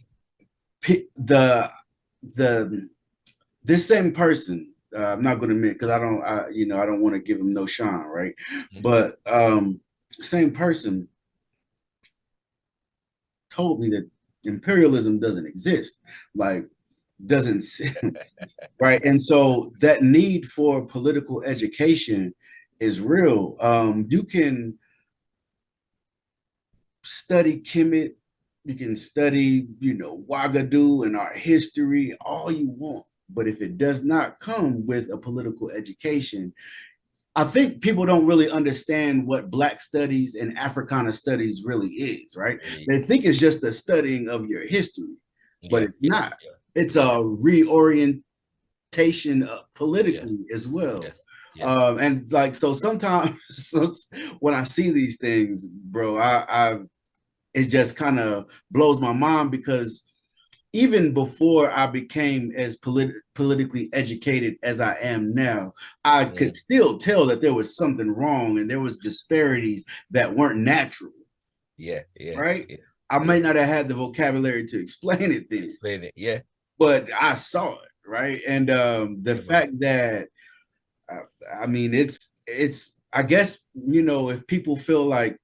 This same person, I'm not going to admit because I don't want to give him no shine, right? But same person told me that imperialism doesn't exist, doesn't right? And so that need for political education is real. You can study Kemet, you can study, Ouagadougou and our history, all you want. But if it does not come with a political education, I think people don't really understand what Black studies and Africana studies really is, right? They think it's just the studying of your history, but it's not. It's a reorientation politically as well. And so sometimes when I see these things, bro, it just kind of blows my mind, because even before I became as politically educated as I am now, I could still tell that there was something wrong and there was disparities that weren't natural. Right? Yeah. I may not have had the vocabulary to explain it then. But I saw it, right? And the fact that, it's I guess, if people feel like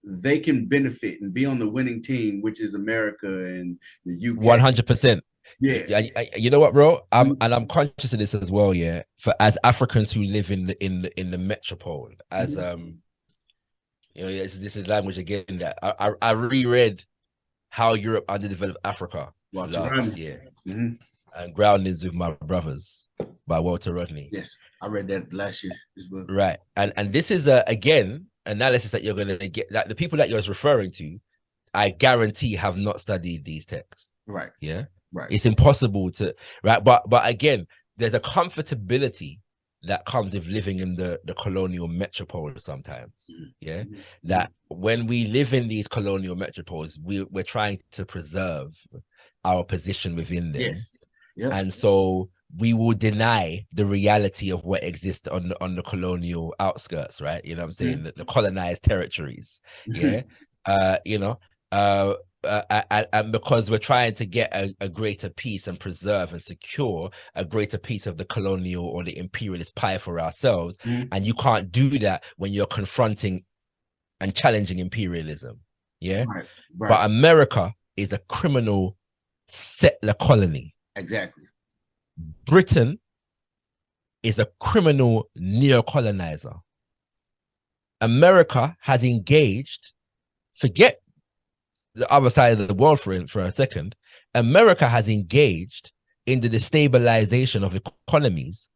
they can benefit and be on the winning team, which is America and the UK. 100%. Yeah. You know what, bro? I'm conscious of this as well. Yeah. For as Africans who live in the metropole, as this is language again that I reread How Europe Underdeveloped Africa last year, and Groundings with My Brothers by Walter Rodney. Yes, I read that last year as well. Right, and this is again analysis that you're gonna get. Like the people that you're referring to, I guarantee have not studied these texts. Right. Yeah. Right. It's impossible to. Right. But again, there's a comfortability that comes with living in the colonial metropole sometimes. Yeah. That when we live in these colonial metropoles, we're trying to preserve our position within them. Yes. Yep. And so we will deny the reality of what exists on the colonial outskirts, right? You know what I'm saying? The colonized territories. Yeah. And because we're trying to get a greater piece and preserve and secure a greater piece of the colonial or the imperialist pie for ourselves. And you can't do that when you're confronting and challenging imperialism. Yeah. Right. But America is a criminal settler colony. Exactly. Britain is a criminal neocolonizer. America has engaged, forget the other side of the world for a second, America has engaged in the destabilization of economies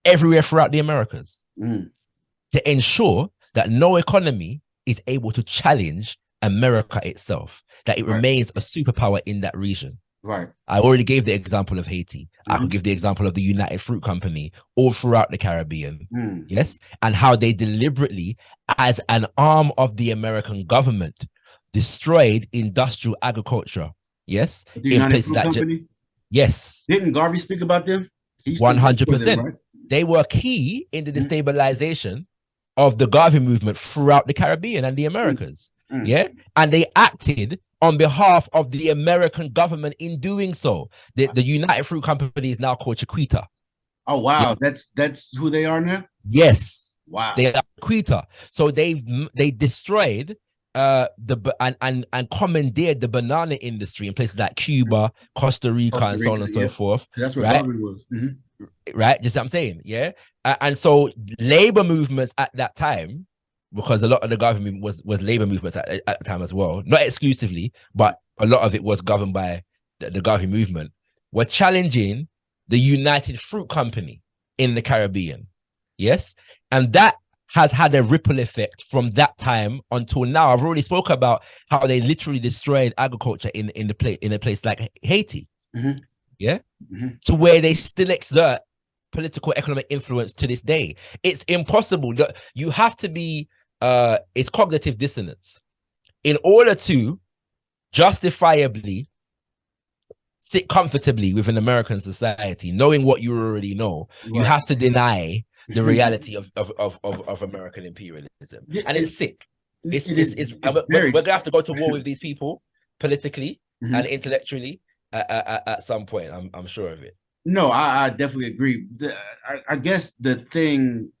everywhere throughout the Americas to ensure that no economy is able to challenge America itself, that it remains a superpower in that region. Right. I already gave the example of Haiti. I could give the example of the United Fruit Company all throughout the Caribbean. Yes. And how they deliberately, as an arm of the American government, destroyed industrial agriculture. Yes. The United Fruit Company? Yes. Didn't Garvey speak about them? 100%. Right? They were key in the destabilization of the Garvey movement throughout the Caribbean and the Americas. Yeah. And they acted on behalf of the American government in doing so. The United Fruit Company is now called Chiquita. Oh, wow. Yeah. That's who they are now? Yes. Wow. They are Chiquita. So they destroyed and commandeered the banana industry in places like Cuba, Costa Rica, and so on and so forth. That's where right? Garvey was. Right? Just what I'm saying. Yeah. And so labor movements at that time, because a lot of the government was labor movements at the time as well, not exclusively, but a lot of it was governed by the Garvey movement, were challenging the United Fruit Company in the Caribbean. Yes. And that has had a ripple effect from that time until now. I've already spoke about how they literally destroyed agriculture in a place like Haiti. Yeah. To where they still exert political economic influence to this day. It's impossible. You have to be it's cognitive dissonance in order to justifiably sit comfortably within American society, knowing what you already know. Right. You have to deny the reality of American imperialism, and it's sick. We're gonna have to go to war with these people politically and intellectually at some point. I'm sure of it. No, I definitely agree. I guess the thing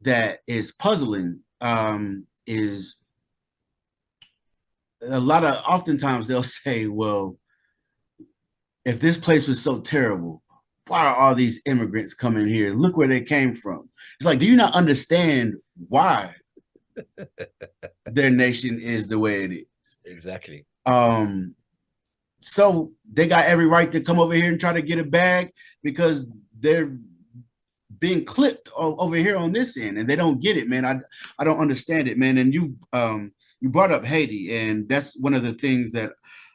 that is puzzling is oftentimes they'll say, well, if this place was so terrible, why are all these immigrants coming here? Look where they came from. It's like, do you not understand why their nation is the way it is? Exactly. So they got every right to come over here and try to get a bag because they're being clipped over here on this end, and they don't get it, man. I don't understand it, man. And you brought up Haiti, and that's one of the things that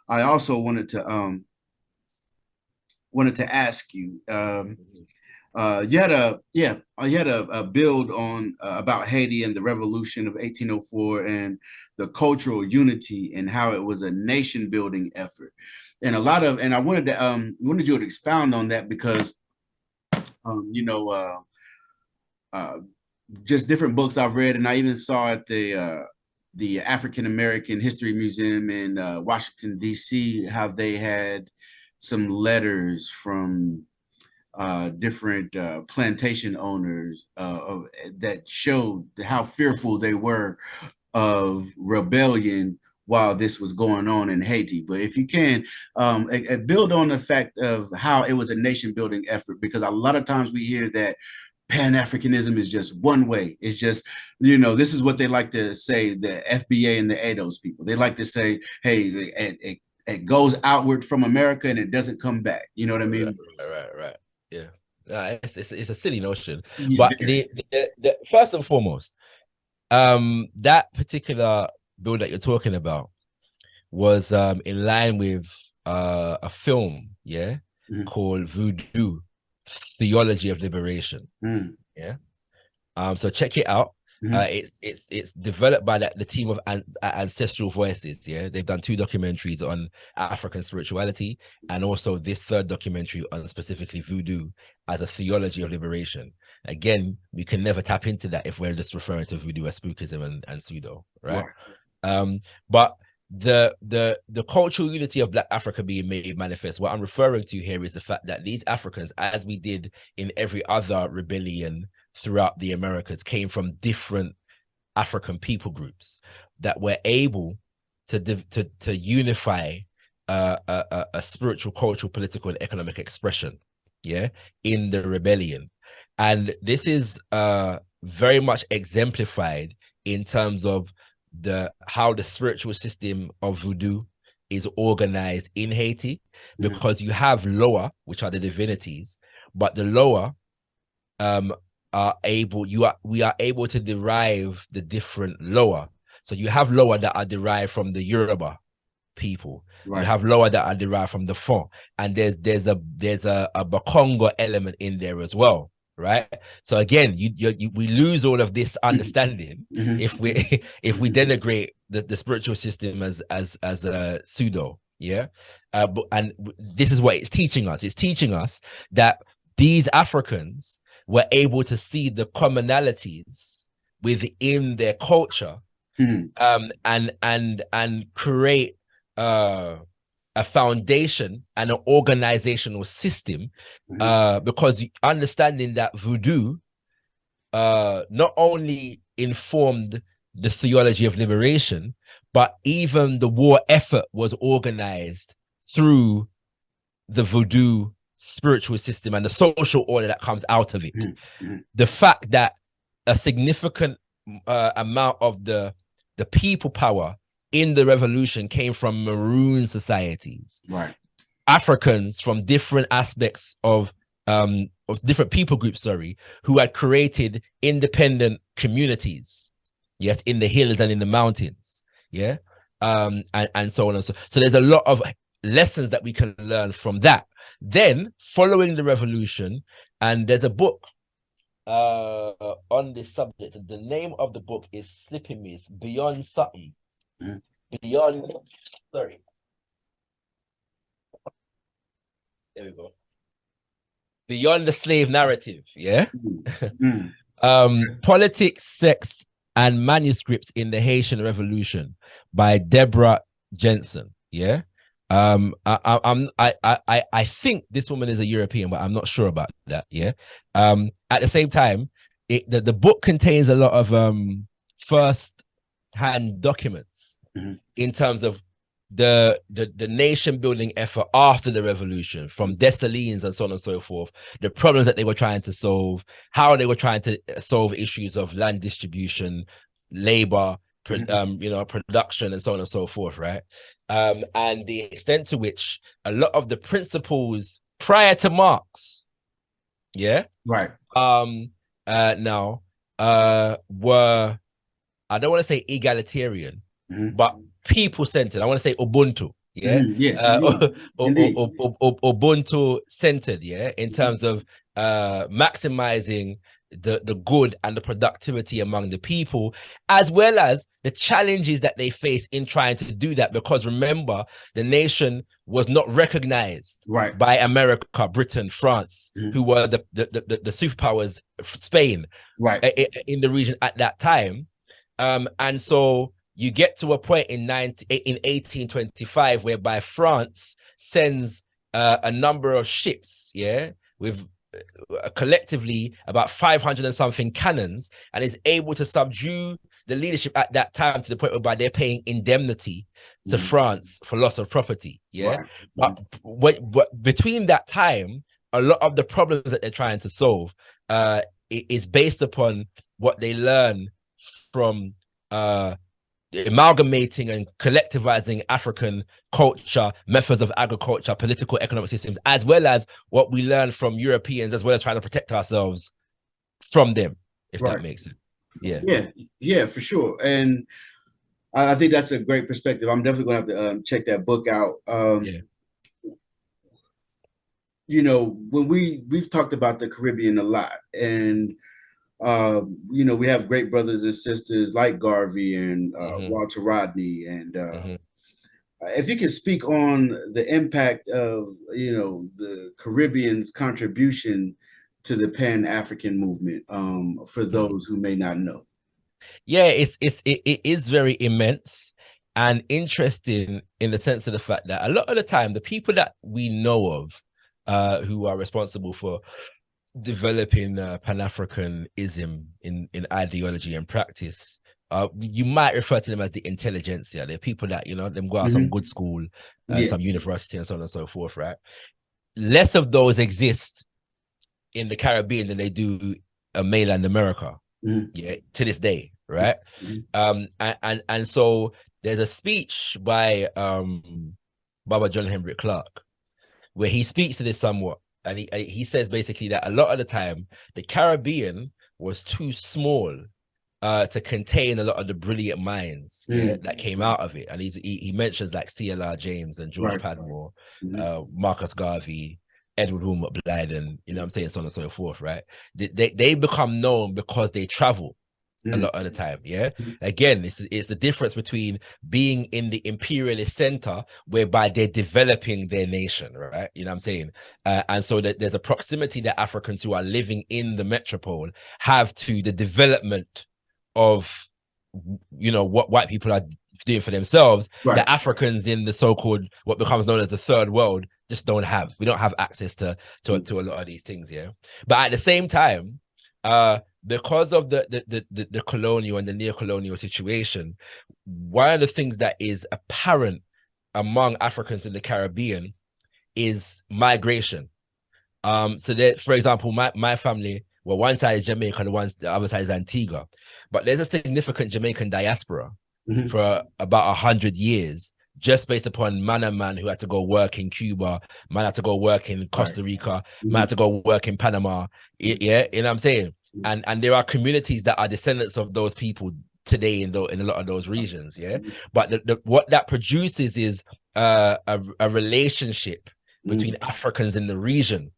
I also wanted to ask you. You had a build on about Haiti and the revolution of 1804 and the cultural unity and how it was a nation building effort, and I wanted you to expound on that because just different books I've read, and I even saw at the African American History Museum in Washington, D.C., how they had some letters from different plantation owners that showed how fearful they were of rebellion while this was going on in Haiti. But if you can build on the fact of how it was a nation building effort, because a lot of times we hear that Pan-Africanism is just one way. It's just, this is what they like to say, the FBA and the ADOS people. They like to say, hey, it goes outward from America and it doesn't come back. You know what I mean? Right. Yeah. It's a silly notion. Yeah. But the first and foremost, that particular bill that you're talking about was in line with a film, called Voodoo, Theology of Liberation. Yeah. So check it out. It's developed by the team of Ancestral Voices. Yeah, they've done 2 documentaries on African spirituality, and also this 3rd documentary on specifically voodoo as a theology of liberation. Again, we can never tap into that if we're just referring to voodoo as spookism and pseudo, right? But the cultural unity of Black Africa being made manifest, what I'm referring to here is the fact that these Africans, as we did in every other rebellion throughout the Americas, came from different African people groups that were able to unify a spiritual, cultural, political, and economic expression, in the rebellion. And this is very much exemplified in terms of how the spiritual system of voodoo is organized in Haiti, because you have Loa, which are the divinities, but the Loa we are able to derive the different Loa. So you have Loa that are derived from the Yoruba people. Right. You have Loa that are derived from the Fon, and there's a Bakongo element in there as well. Right. So again, we lose all of this understanding if we denigrate the spiritual system as a pseudo. And this is what it's teaching us. It's teaching us that these Africans were able to see the commonalities within their culture and create a foundation and an organizational system, because understanding that voodoo not only informed the theology of liberation, but even the war effort was organized through the voodoo spiritual system and the social order that comes out of it. The fact that a significant amount of the people power in the revolution came from maroon societies, right? Africans from different aspects of different people groups, who had created independent communities, yes, in the hills and in the mountains, and so on and so. So there's a lot of lessons that we can learn from that. Then, following the revolution, and there's a book on this subject. The name of the book is slipping me. It's Beyond Something. Beyond. Sorry. There we go. Beyond the Slave Narrative. Yeah. Politics, Sex, and Manuscripts in the Haitian Revolution by Deborah Jensen. Yeah. I think this woman is a European, but I'm not sure about that. Yeah. At the same time, the book contains a lot of first-hand documents in terms of the nation building effort after the revolution, from Dessalines and so on and so forth, the problems that they were trying to solve, how they were trying to solve issues of land distribution, labor, production, and so on and so forth, right? And the extent to which a lot of the principles prior to Marx, were I don't want to say egalitarian, but people-centered. I want to say Ubuntu, Ubuntu centered, in terms of maximizing the good and the productivity among the people, as well as the challenges that they face in trying to do that. Because remember, the nation was not recognized by America, Britain, France, who were the superpowers, Spain, in the region at that time. And so you get to a point in 1825 whereby France sends a number of ships, with collectively about 500 and something cannons, and is able to subdue the leadership at that time to the point whereby they're paying indemnity to France for loss of property. But between that time, a lot of the problems that they're trying to solve is based upon what they learn from amalgamating and collectivizing African culture, methods of agriculture, political, economic systems, as well as what we learn from Europeans, as well as trying to protect ourselves from them, if that makes sense. Yeah, for sure. And I think that's a great perspective. I'm definitely going to have to check that book out. When we've talked about the Caribbean a lot, and we have great brothers and sisters like Garvey and Walter Rodney, and if you can speak on the impact of the Caribbean's contribution to the Pan-African movement, for those who may not know. It is very immense and interesting in the sense of the fact that a lot of the time the people that we know of who are responsible for developing Pan-Africanism in ideology and practice, you might refer to them as the intelligentsia. They're people that, them go out some good school, some university, and so on and so forth, right? Less of those exist in the Caribbean than they do in mainland America, to this day, right? And so there's a speech by Baba John Henry Clark where he speaks to this somewhat. And he says basically that a lot of the time, the Caribbean was too small to contain a lot of the brilliant minds that came out of it. And he mentions like C.L.R. James and George Padmore, Marcus Garvey, Edward Wilmot Blyden, so on and so forth, right? They become known because they travel a lot of the time, Again, it's the difference between being in the imperialist center, whereby they're developing their nation, right? And so that there's a proximity that Africans who are living in the metropole have to the development of you know, what white people are doing for themselves, Right. the Africans in the so-called what becomes known as the third world just don't have. We don't have access to a lot of these things, yeah. But at the same time, because of the colonial and the neo-colonial situation, one of the things that is apparent among Africans in the Caribbean is migration. So that, for example, my family, well, one side is Jamaica, the other side is Antigua, but there's a significant Jamaican diaspora for about 100 years, just based upon man who had to go work in Cuba, man had to go work in Costa Rica, man had to go work in Panama. Yeah, you know what I'm saying? And there are communities that are descendants of those people today in a lot of those regions, yeah. But what that produces is a relationship between Africans in the region.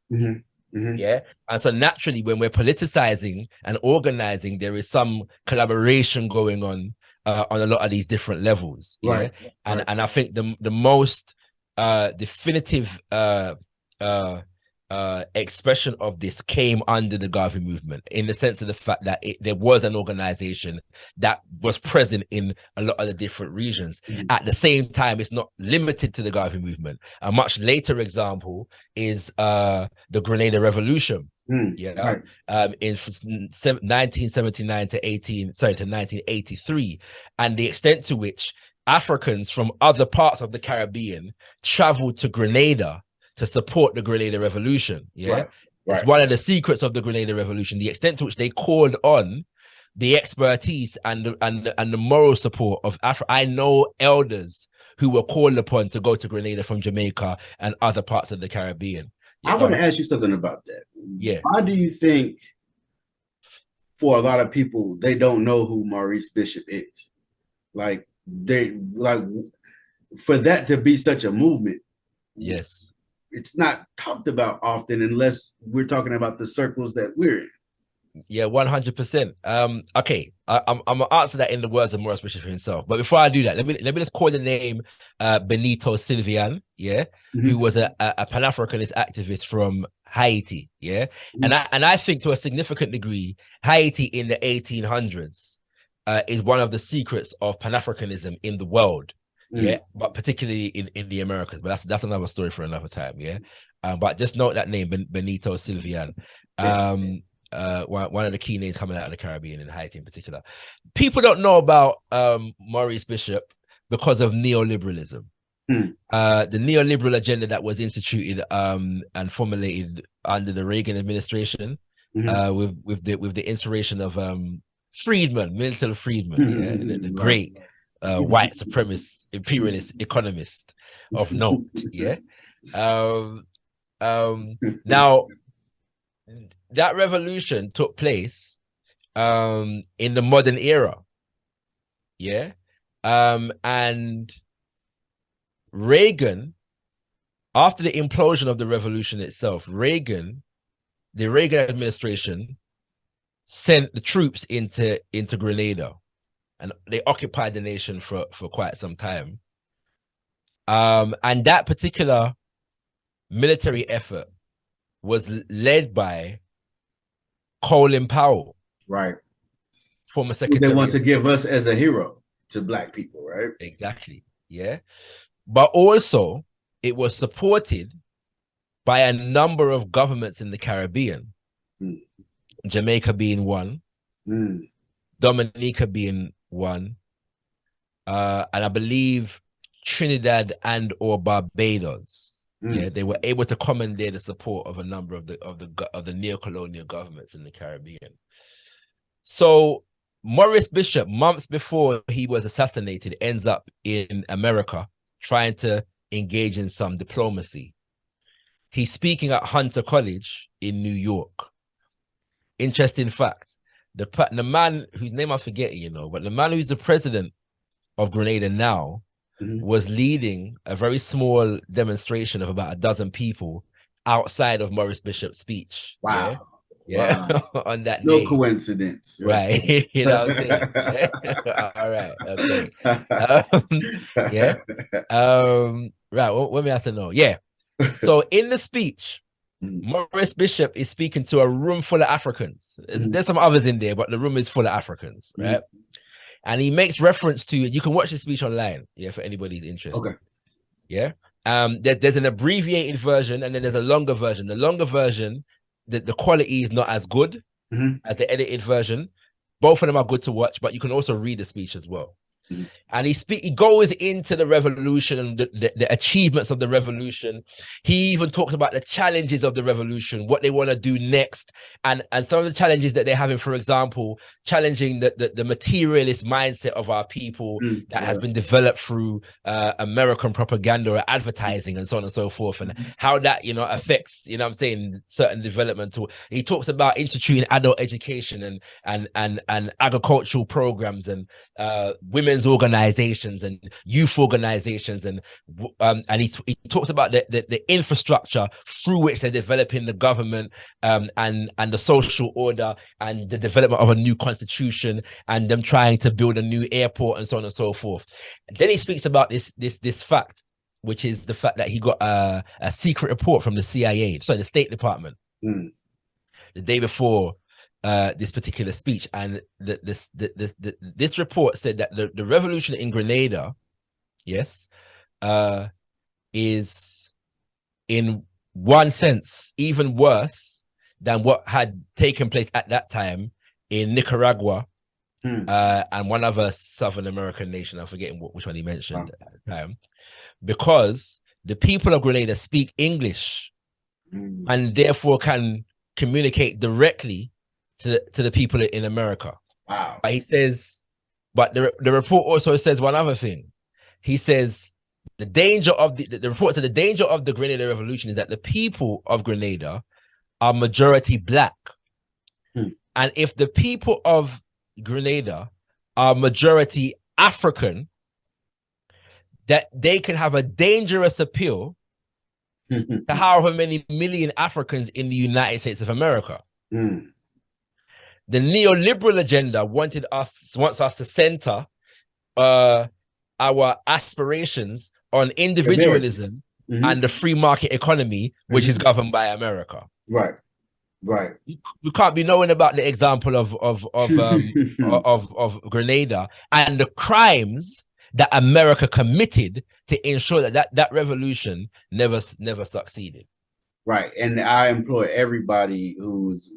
Yeah. And so naturally, when we're politicizing and organizing, there is some collaboration going on a lot of these different levels. Yeah. And I think the most definitive expression of this came under the Garvey movement, in the sense of the fact that there was an organization that was present in a lot of the different regions. At the same time, it's not limited to the Garvey movement. A much later example is the Grenada Revolution. In 1979 to 1983, and the extent to which Africans from other parts of the Caribbean traveled to Grenada to support the Grenada Revolution. It's one of the secrets of the Grenada Revolution, the extent to which they called on the expertise and the moral support of Africa. I know elders who were called upon to go to Grenada from Jamaica and other parts of the Caribbean. I want to ask you something about that. Yeah. Why do you think, for a lot of people, they don't know who Maurice Bishop is? Like, for that to be such a movement. Yes. It's not talked about often unless we're talking about the circles that we're in. Yeah, 100%. Okay, I'm gonna answer that in the words of Maurice Bishop himself. But before I do that, let me just call the name Benito Sylvian, who was a Pan-Africanist activist from Haiti, and I think to a significant degree, Haiti in the 1800s is one of the secrets of Pan-Africanism in the world. But particularly in the Americas, but that's another story for another time. But just note that name, Benito Sylvian. One of the key names coming out of the Caribbean and Haiti in particular. People don't know about Maurice Bishop because of neoliberalism. The neoliberal agenda that was instituted and formulated under the Reagan administration, with the inspiration of Milton Friedman, the great white supremacist imperialist economist of note. Now that revolution took place in the modern era, and Reagan, after the implosion of the revolution itself, the Reagan administration sent the troops into Grenada, and they occupied the nation for quite some time. And that particular military effort was led by Colin Powell. Former Secretary. They want to give us as a hero to Black people, right? Exactly, But also, it was supported by a number of governments in the Caribbean, Jamaica being one, Dominica being one, and I believe Trinidad and or Barbados. They were able to commandeer the support of a number of the neo-colonial governments in the Caribbean. So Maurice Bishop, months before he was assassinated, ends up in America trying to engage in some diplomacy. He's speaking at Hunter College in New York. Interesting fact, the man whose name I'm forgetting, but the man who's the president of Grenada now was leading a very small demonstration of about a dozen people outside of Maurice Bishop's speech. Wow. Wow. On that no day. Coincidence. Right. You know what I'm saying? All right. Okay. Right. Well, let me ask you know. So in the speech, Maurice Bishop is speaking to a room full of Africans. There's some others in there, but the room is full of Africans, right? And he makes reference to, you can watch the speech online, yeah, for anybody's interested. Okay. Yeah. There's an abbreviated version and then there's a longer version. The longer version, the quality is not as good as the edited version. Both of them are good to watch, but you can also read the speech as well. And he goes into the revolution and the achievements of the revolution. He even talks about the challenges of the revolution, what they want to do next, and some of the challenges that they're having, for example, challenging the materialist mindset of our people that has been developed through American propaganda or advertising and so on and so forth, and how that, you know, affects, you know what I'm saying, certain development. He talks about instituting adult education and agricultural programs and women's organizations and youth organizations, and he talks about the infrastructure through which they're developing the government and the social order and the development of a new constitution and them trying to build a new airport and so on and so forth. Then he speaks about this fact, which is the fact that he got a secret report from the CIA, sorry, the State Department, the day before this particular speech, and this report said that the revolution in Grenada, yes, is in one sense even worse than what had taken place at that time in Nicaragua and one other Southern American nation. I'm forgetting which one he mentioned at the time, because the people of Grenada speak English and therefore can communicate directly to the people in America. Wow. But he says, but the report also says one other thing. He says the danger of the report said the danger of the Grenada Revolution is that the people of Grenada are majority black. And if the people of Grenada are majority African, that they can have a dangerous appeal to however many million Africans in the United States of America. The neoliberal agenda wants us to center our aspirations on individualism and the free market economy, which is governed by America. Right. We can't be knowing about the example of Grenada and the crimes that America committed to ensure that revolution never succeeded. Right. And I implore everybody who's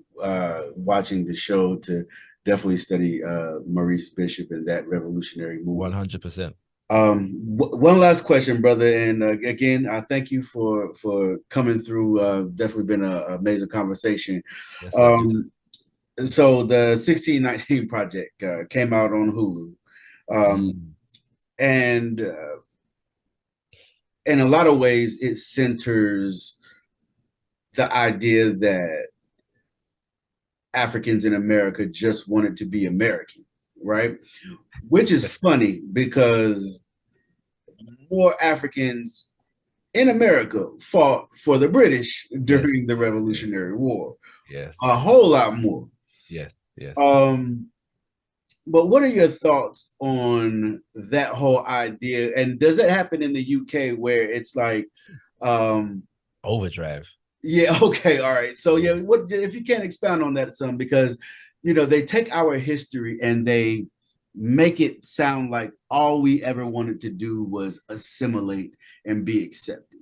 watching the show to definitely study Maurice Bishop and that revolutionary movement. 100%. One last question, brother. And again, I thank you for coming through. Definitely been an amazing conversation. Yes, so the 1619 Project came out on Hulu. And in a lot of ways, it centers the idea that Africans in America just wanted to be American, right? Which is funny because more Africans in America fought for the British during the Revolutionary War. Yes. A whole lot more. Yes. But what are your thoughts on that whole idea? And does that happen in the UK where it's like overdrive? Yeah, okay, all right. So yeah, what if you can't expound on that some, because you know they take our history and they make it sound like all we ever wanted to do was assimilate and be accepted.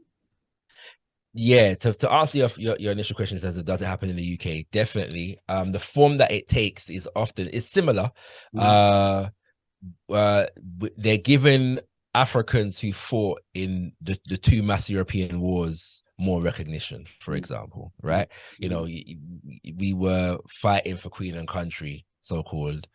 Yeah, to answer your initial question, does it happen in the UK? Definitely. The form that it takes is similar. They're given Africans who fought in the two mass European wars more recognition, for example, right? You know, we were fighting for Queen and country, so-called,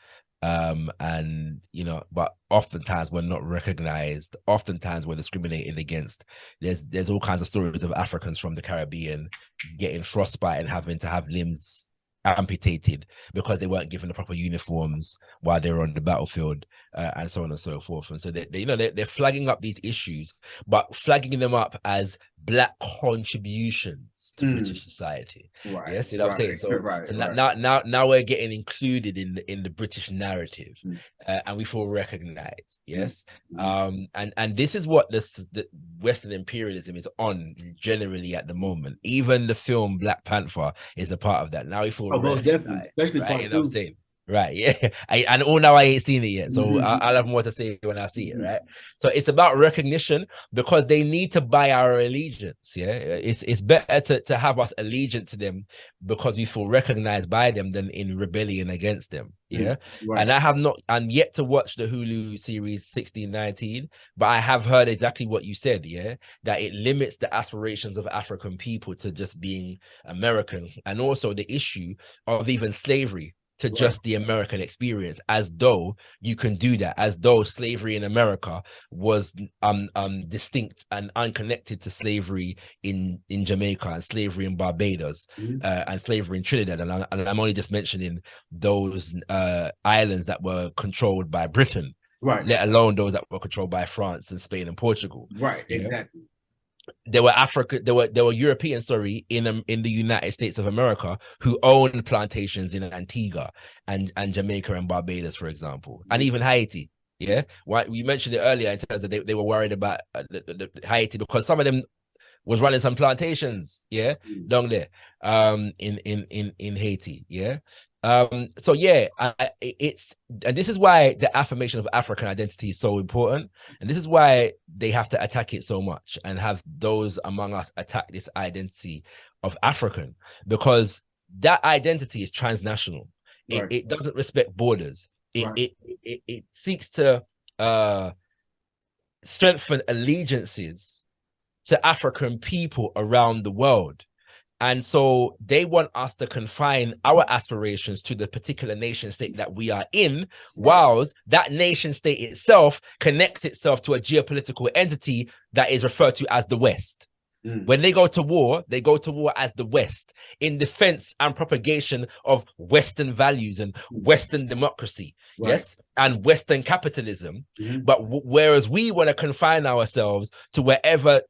and you know, but oftentimes we're not recognized, oftentimes we're discriminated against. There's all kinds of stories of Africans from the Caribbean getting frostbite and having to have limbs amputated because they weren't given the proper uniforms while they were on the battlefield, and so on and so forth. And so they're flagging up these issues, but flagging them up as Black contributions to British society. Right. Yes, you know what I'm saying. So, right. Now we're getting included in the British narrative, and we feel recognized. Yes, and this is what the Western imperialism is on generally at the moment. Even the film Black Panther is a part of that. Now we feel most definitely, especially right? part You know what I'm two. saying? Right, yeah, and all now I ain't seen it yet, so Mhm. I'll have more to say when I see it, Mhm. right? So it's about recognition because they need to buy our allegiance. Yeah, it's better to have us allegiant to them because we feel recognized by them than in rebellion against them. Yeah, Right. and I'm yet to watch the Hulu series 1619, but I have heard exactly what you said. Yeah, that it limits the aspirations of African people to just being American, and also the issue of even slavery to Right. just the American experience, as though you can do that, as though slavery in America was distinct and unconnected to slavery in Jamaica and slavery in Barbados and slavery in Trinidad. And I'm only just mentioning those islands that were controlled by Britain, Right. let alone those that were controlled by France and Spain and Portugal. Right. Yeah? Exactly. There were Europeans, sorry, in the United States of America who owned plantations in Antigua and Jamaica and Barbados, for example, and even Haiti. Yeah, why you mentioned it earlier in terms of they were worried about the Haiti because some of them was running some plantations, yeah, down there, in Haiti, yeah. So yeah, and this is why the affirmation of African identity is so important, and this is why they have to attack it so much and have those among us attack this identity of African, because that identity is transnational. Right. It doesn't respect borders. It Right. it seeks to strengthen allegiances to African people around the world. And so they want us to confine our aspirations to the particular nation state that we are in, whilst that nation state itself connects itself to a geopolitical entity that is referred to as the West. When they go to war as the West in defense and propagation of Western values and Western democracy, yes, and Western capitalism. But whereas we want to confine ourselves to wherever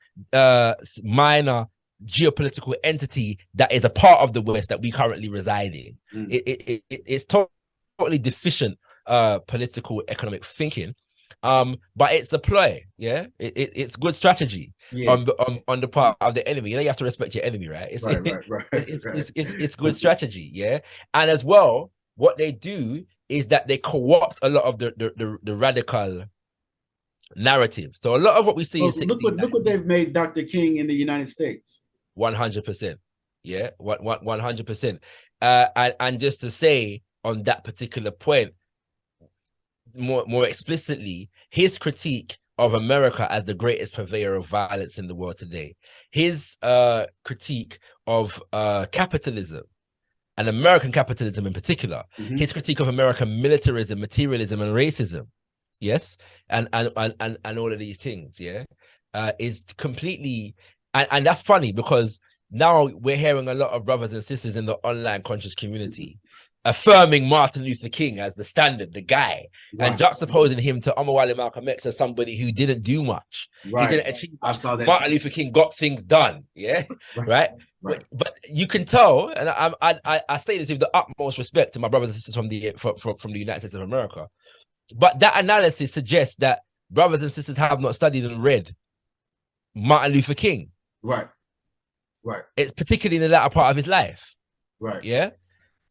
minor geopolitical entity that is a part of the West that we currently reside in, it's totally deficient political economic thinking. But it's a ploy, yeah. It's good strategy on the part of the enemy. You know, you have to respect your enemy, right? It's good strategy, yeah. And as well, what they do is that they co-opt a lot of the radical narrative. So a lot of what we see is look what they've made Dr. King in the United States. 100%, yeah, 100%. And just to say on that particular point, more explicitly, his critique of America as the greatest purveyor of violence in the world today, his critique of capitalism and American capitalism in particular, his critique of American militarism, materialism, and racism, yes, and all of these things, yeah, is completely, and that's funny because now we're hearing a lot of brothers and sisters in the online conscious community affirming Martin Luther King as the standard, the guy, and juxtaposing him to Omawale Malcolm X as somebody who didn't do much. He didn't achieve much. I saw that. Martin Luther King got things done, yeah, right. But you can tell, and I say this with the utmost respect to my brothers and sisters from the United States of America, but that analysis suggests that brothers and sisters have not studied and read Martin Luther King. Right. It's particularly in the latter part of his life. Right. Yeah.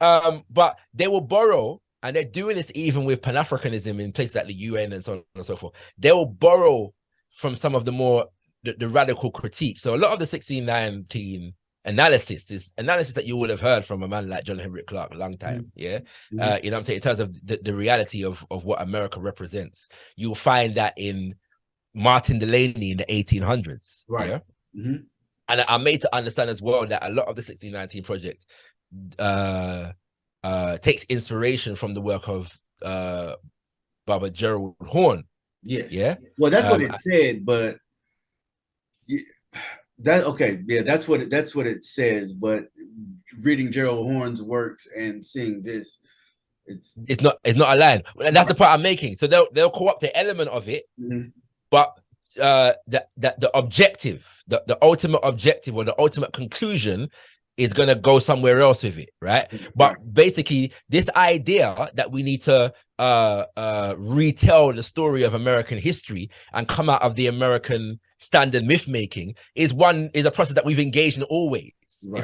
But they will borrow, and they're doing this even with Pan-Africanism in places like the UN and so on and so forth. They will borrow from some of the more the radical critique. So a lot of the 1619 analysis is analysis that you would have heard from a man like John Henry Clark a long time. Yeah. You know what I'm saying? In terms of the reality of what America represents, you'll find that in Martin Delaney in the 1800s. Right. Yeah. And I'm made to understand as well that a lot of the 1619 project takes inspiration from the work of Baba Gerald Horne. Yes. Yeah. Well, that's what it said, but that's what it says. But reading Gerald Horne's works and seeing this, it's not aligned. And that's the part I'm making. So they'll co-opt the element of it, but the objective, the ultimate objective or the ultimate conclusion is going to go somewhere else with it, right? But basically, this idea that we need to retell the story of American history and come out of the American standard myth making is a process that we've engaged in always.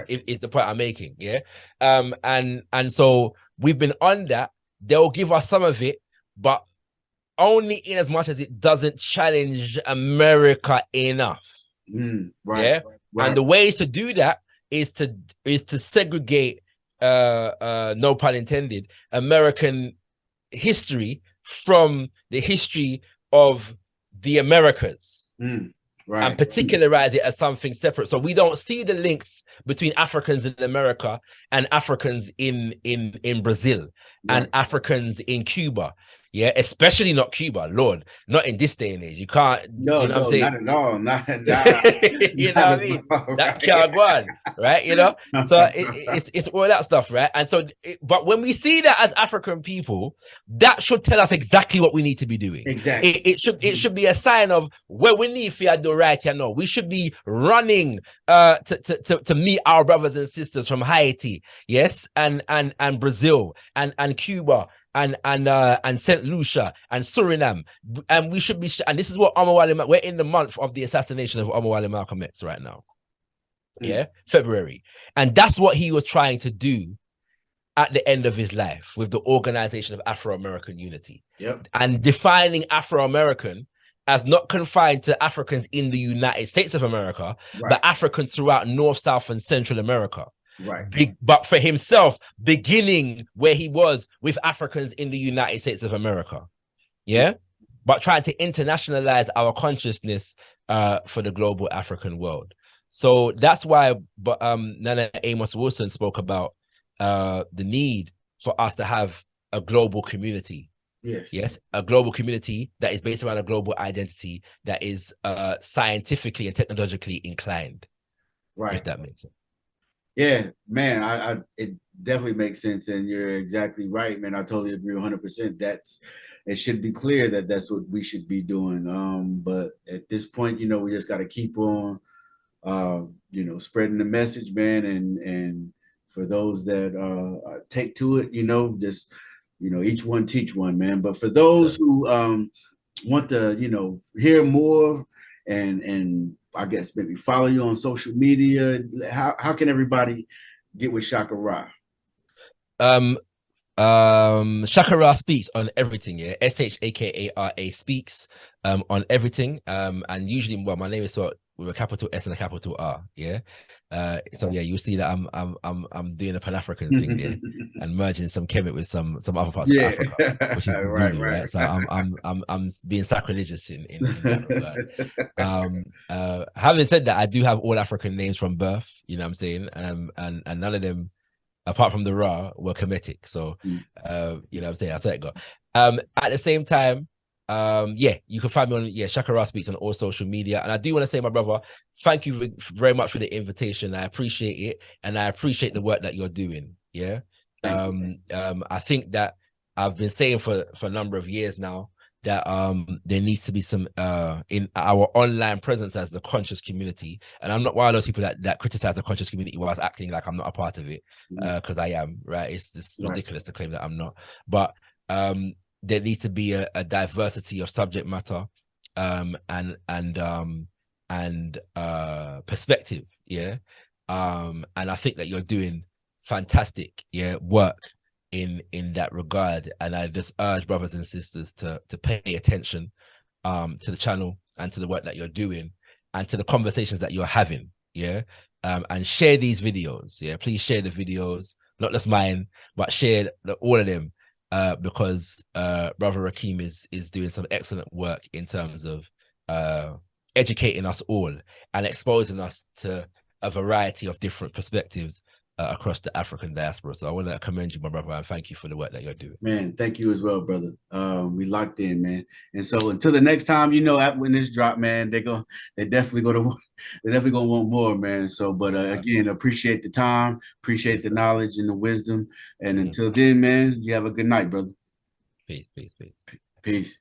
Is the point I'm making, yeah. And so we've been on that, they'll give us some of it, but only in as much as it doesn't challenge America enough. Right. Yeah. Right. And the ways to do that is to segregate, no pun intended, American history from the history of the Americas. Right. And particularize it as something separate. So we don't see the links between Africans in America and Africans in Brazil and Africans in Cuba. Yeah, especially not Cuba, Lord, not in this day and age. You can't, no, you know what I'm saying? Not at all. Not you know what I mean? All, that can't go on, right? You know, so it's all that stuff, right? And so, but when we see that as African people, that should tell us exactly what we need to be doing. Exactly. It should be a sign of where we need to do right. You know, we should be running to meet our brothers and sisters from Haiti, yes, and Brazil and Cuba and St. Lucia and Suriname, and we should be, and this is what we're in the month of the assassination of Omowale Malcolm X right now, yeah, February, and that's what he was trying to do at the end of his life with the Organization of Afro-American Unity, and defining Afro-American as not confined to Africans in the United States of America, but Africans throughout North, South, and Central America. Right. But for himself, beginning where he was with Africans in the United States of America. Yeah. But trying to internationalize our consciousness for the global African world. So that's why Nana Amos Wilson spoke about the need for us to have a global community. Yes, a global community that is based around a global identity that is scientifically and technologically inclined. Right. If that makes sense. Yeah, man, it definitely makes sense, and you're exactly right, man. I totally agree 100%. It should be clear that that's what we should be doing. But at this point, you know, we just got to keep on, you know, spreading the message, man, and for those that take to it, you know, just, you know, each one teach one, man. But for those who want to, you know, hear more and I guess maybe follow you on social media, how can everybody get with ShakaRa? ShakaRa speaks on everything, yeah. SHAKARA speaks on everything. And usually, well, my name is with a capital S and a capital R, yeah. So yeah, you'll see that I'm doing a Pan-African thing there and merging some Kemet with some other parts of Africa, which is right. So I'm being sacrilegious in that regard. Having said that, I do have all African names from birth, you know what I'm saying, and none of them, apart from the Ra, were Kemetic. So you know what I'm saying, I said it go. At the same time, yeah, you can find me on ShakaRa Speaks on all social media. And I do want to say, my brother, thank you very much for the invitation. I appreciate it, and I appreciate the work that you're doing. Yeah. I think that I've been saying for a number of years now that there needs to be some in our online presence as the conscious community. And I'm not one of those people that criticize the conscious community whilst acting like I'm not a part of it, because I am, right? It's just ridiculous to claim that I'm not. But there needs to be a diversity of subject matter and perspective, yeah. And I think that you're doing fantastic, work in that regard. And I just urge brothers and sisters to pay attention to the channel and to the work that you're doing and to the conversations that you're having, and share these videos, please share the videos, not just mine, but share all of them. Because Brother Rakeem is doing some excellent work in terms of educating us all and exposing us to a variety of different perspectives across the African diaspora. So I want to commend you, my brother, and thank you for the work that you're doing. Man, thank you as well, brother. We locked in, man. And so until the next time, you know, when this drop, man, they're definitely gonna want more, man. So, but again, appreciate the time, appreciate the knowledge and the wisdom. And until then, man, you have a good night, brother. Peace. Peace.